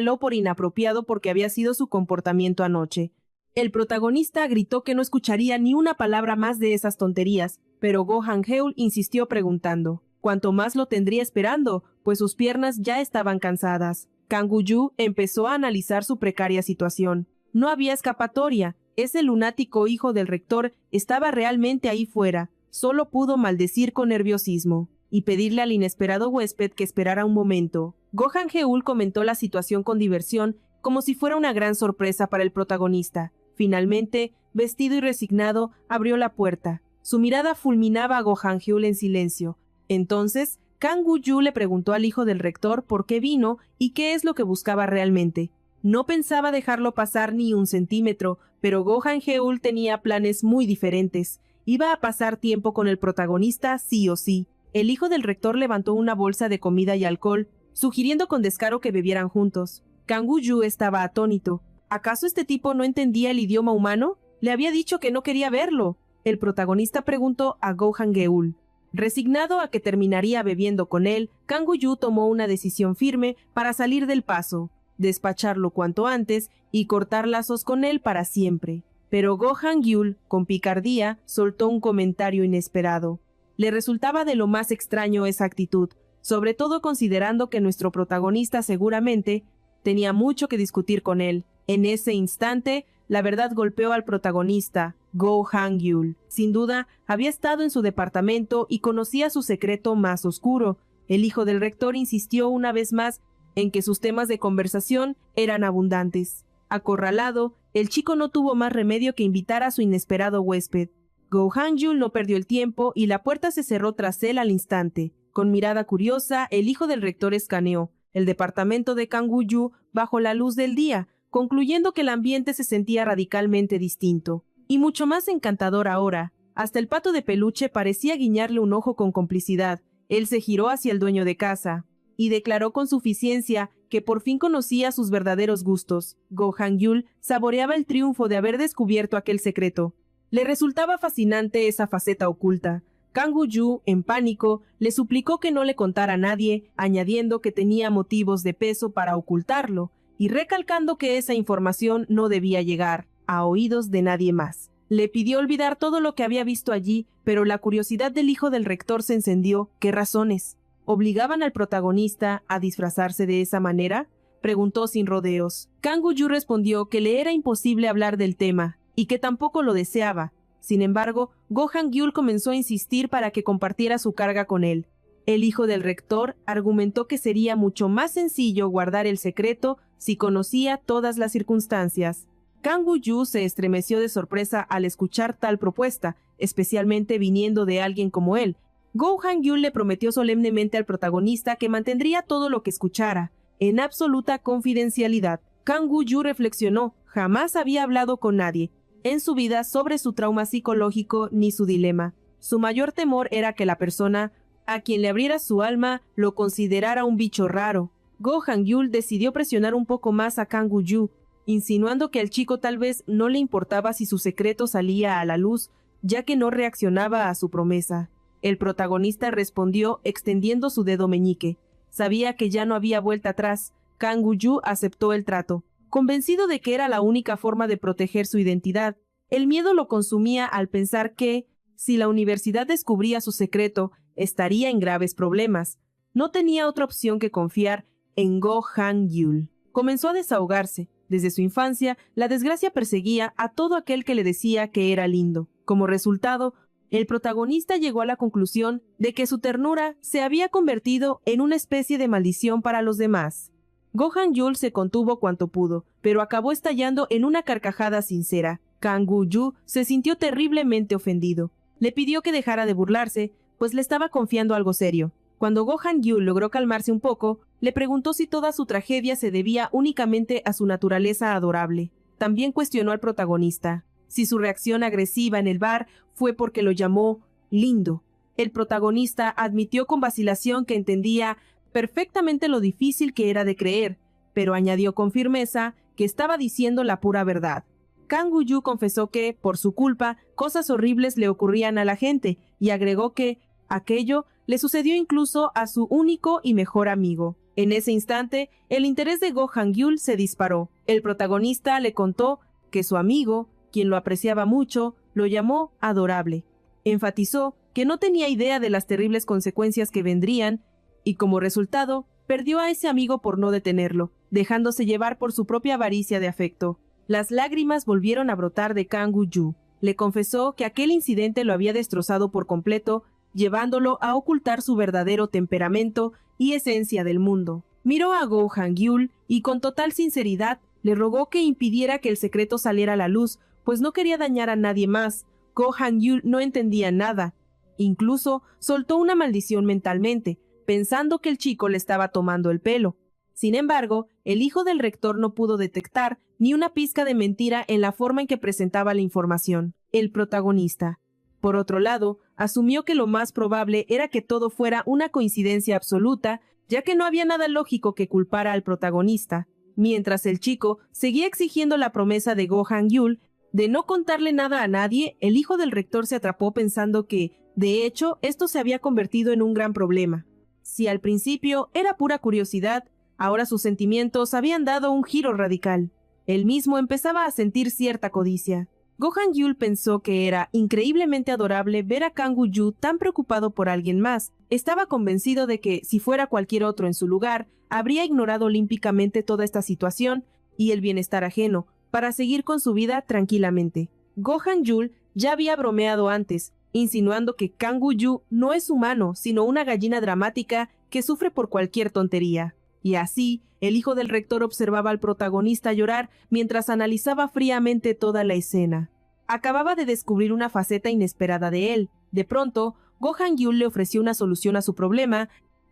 lo por inapropiado porque había sido su comportamiento anoche. El protagonista gritó que no escucharía ni una palabra más de esas tonterías, pero Go Hangul insistió preguntando. Cuanto más lo tendría esperando, pues sus piernas ya estaban cansadas. Kang Woo-yu empezó a analizar su precaria situación. No había escapatoria. Ese lunático hijo del rector estaba realmente ahí fuera. Solo pudo maldecir con nerviosismo. y pedirle al inesperado huésped que esperara un momento. Gohan Geul comentó la situación con diversión, como si fuera una gran sorpresa para el protagonista. Finalmente, vestido y resignado, abrió la puerta. Su mirada fulminaba a Gohan Geul en silencio. Entonces, Kang Wu-yu le preguntó al hijo del rector por qué vino y qué es lo que buscaba realmente. No pensaba dejarlo pasar ni un centímetro, pero Gohan Geul tenía planes muy diferentes. Iba a pasar tiempo con el protagonista sí o sí. El hijo del rector levantó una bolsa de comida y alcohol, sugiriendo con descaro que bebieran juntos. Kang Wu-yu estaba atónito. ¿Acaso este tipo no entendía el idioma humano? Le había dicho que no quería verlo. El protagonista preguntó a Gohan Geul. Resignado a que terminaría bebiendo con él, Kang Wu-yu tomó una decisión firme para salir del paso, despacharlo cuanto antes y cortar lazos con él para siempre. Pero Gohan Geul, con picardía, soltó un comentario inesperado. Le resultaba de lo más extraño esa actitud, sobre todo considerando que nuestro protagonista seguramente tenía mucho que discutir con él. En ese instante, la verdad golpeó al protagonista, Gohan Geul. Sin duda, había estado en su departamento y conocía su secreto más oscuro. El hijo del rector insistió una vez más en que sus temas de conversación eran abundantes. Acorralado, el chico no tuvo más remedio que invitar a su inesperado huésped. Gohan Geul no perdió el tiempo y la puerta se cerró tras él al instante. Con mirada curiosa, el hijo del rector escaneó el departamento de Kang Wu-yu bajo la luz del día, concluyendo que el ambiente se sentía radicalmente distinto, y mucho más encantador ahora. Hasta el pato de peluche parecía guiñarle un ojo con complicidad. Él se giró hacia el dueño de casa y declaró con suficiencia que por fin conocía sus verdaderos gustos. Gohan Geul saboreaba el triunfo de haber descubierto aquel secreto. Le resultaba fascinante esa faceta oculta. Kang Wu-yu, en pánico, le suplicó que no le contara a nadie, añadiendo que tenía motivos de peso para ocultarlo, y recalcando que esa información no debía llegar a oídos de nadie más. Le pidió olvidar todo lo que había visto allí, pero la curiosidad del hijo del rector se encendió. ¿Qué razones obligaban al protagonista a disfrazarse de esa manera? Preguntó sin rodeos. Kang Wu-yu respondió que le era imposible hablar del tema, y que tampoco lo deseaba. Sin embargo, Gohan Geul comenzó a insistir para que compartiera su carga con él. El hijo del rector argumentó que sería mucho más sencillo guardar el secreto si conocía todas las circunstancias. Kang Wu-yu se estremeció de sorpresa al escuchar tal propuesta, especialmente viniendo de alguien como él. Gohan Geul le prometió solemnemente al protagonista que mantendría todo lo que escuchara, en absoluta confidencialidad. Kang Wu-yu reflexionó, jamás había hablado con nadie en su vida sobre su trauma psicológico ni su dilema. Su mayor temor era que la persona a quien le abriera su alma lo considerara un bicho raro. Gohan Geul decidió presionar un poco más a Kang Wu-yu, insinuando que al chico tal vez no le importaba si su secreto salía a la luz, ya que no reaccionaba a su promesa. El protagonista respondió extendiendo su dedo meñique. Sabía que ya no había vuelta atrás. Kang Wu-yu aceptó el trato, convencido de que era la única forma de proteger su identidad. El miedo lo consumía al pensar que, si la universidad descubría su secreto, estaría en graves problemas. No tenía otra opción que confiar en Gohan Geul. Comenzó a desahogarse. Desde su infancia, la desgracia perseguía a todo aquel que le decía que era lindo. Como resultado, el protagonista llegó a la conclusión de que su ternura se había convertido en una especie de maldición para los demás. Gohan Geul se contuvo cuanto pudo, pero acabó estallando en una carcajada sincera. Kang Wu-yu se sintió terriblemente ofendido. Le pidió que dejara de burlarse, pues le estaba confiando algo serio. Cuando Gohan Geul logró calmarse un poco, le preguntó si toda su tragedia se debía únicamente a su naturaleza adorable. También cuestionó al protagonista si su reacción agresiva en el bar fue porque lo llamó lindo. El protagonista admitió con vacilación que entendía perfectamente lo difícil que era de creer, pero añadió con firmeza que estaba diciendo la pura verdad. Kang Wu-yu confesó que, por su culpa, cosas horribles le ocurrían a la gente, y agregó que aquello le sucedió incluso a su único y mejor amigo. En ese instante, el interés de Gohan Geul se disparó. El protagonista le contó que su amigo, quien lo apreciaba mucho, lo llamó adorable. Enfatizó que no tenía idea de las terribles consecuencias que vendrían, y como resultado, perdió a ese amigo por no detenerlo, dejándose llevar por su propia avaricia de afecto. Las lágrimas volvieron a brotar de Kang Wu-yu. Le confesó que aquel incidente lo había destrozado por completo llevándolo a ocultar su verdadero temperamento y esencia del mundo. Miró a Go Han-gyul y con total sinceridad le rogó que impidiera que el secreto saliera a la luz, pues no quería dañar a nadie más. Go Han-gyul no entendía nada. Incluso soltó una maldición mentalmente, pensando que el chico le estaba tomando el pelo. Sin embargo, el hijo del rector no pudo detectar ni una pizca de mentira en la forma en que presentaba la información. El protagonista, por otro lado, asumió que lo más probable era que todo fuera una coincidencia absoluta, ya que no había nada lógico que culpara al protagonista. Mientras el chico seguía exigiendo la promesa de Go Han-gyul de no contarle nada a nadie, el hijo del rector se atrapó pensando que, de hecho, esto se había convertido en un gran problema. Si al principio era pura curiosidad, ahora sus sentimientos habían dado un giro radical. Él mismo empezaba a sentir cierta codicia. Go Han-gyul pensó que era increíblemente adorable ver a Kang Woo-yu tan preocupado por alguien más. Estaba convencido de que, si fuera cualquier otro en su lugar, habría ignorado olímpicamente toda esta situación y el bienestar ajeno, para seguir con su vida tranquilamente. Go Han-gyul ya había bromeado antes, insinuando que Kang Woo-yu no es humano, sino una gallina dramática que sufre por cualquier tontería. Y así, el hijo del rector observaba al protagonista llorar mientras analizaba fríamente toda la escena. Acababa de descubrir una faceta inesperada de él. De pronto, Go Han-gyul le ofreció una solución a su problema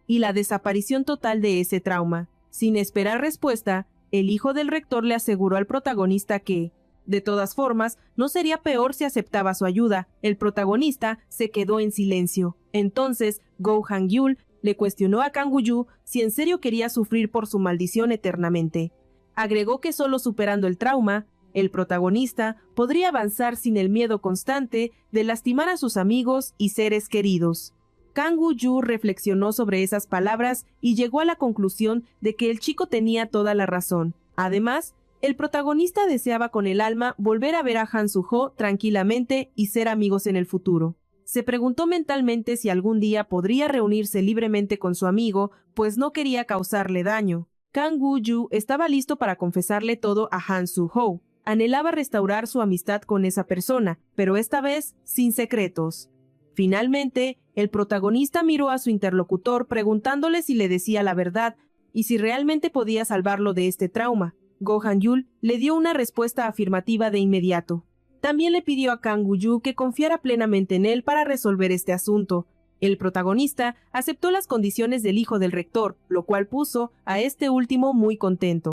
y la desaparición total de ese trauma. Sin esperar respuesta, el hijo del rector le aseguró al protagonista que, de todas formas, no sería peor si aceptaba su ayuda. El protagonista se quedó en silencio. Entonces, Go Han-gyul le cuestionó a Kang Woo-yu si en serio quería sufrir por su maldición eternamente. Agregó que solo superando el trauma, el protagonista podría avanzar sin el miedo constante de lastimar a sus amigos y seres queridos. Kang Woo-yu reflexionó sobre esas palabras y llegó a la conclusión de que el chico tenía toda la razón. Además, el protagonista deseaba con el alma volver a ver a Han Soo-ho tranquilamente y ser amigos en el futuro. Se preguntó mentalmente si algún día podría reunirse libremente con su amigo, pues no quería causarle daño. Kang Woo-yu estaba listo para confesarle todo a Han Soo-ho. Anhelaba restaurar su amistad con esa persona, pero esta vez sin secretos. Finalmente, el protagonista miró a su interlocutor preguntándole si le decía la verdad y si realmente podía salvarlo de este trauma. Go Han-gyul le dio una respuesta afirmativa de inmediato. También le pidió a Kang Woo-yu que confiara plenamente en él para resolver este asunto. El protagonista aceptó las condiciones del hijo del rector, lo cual puso a este último muy contento.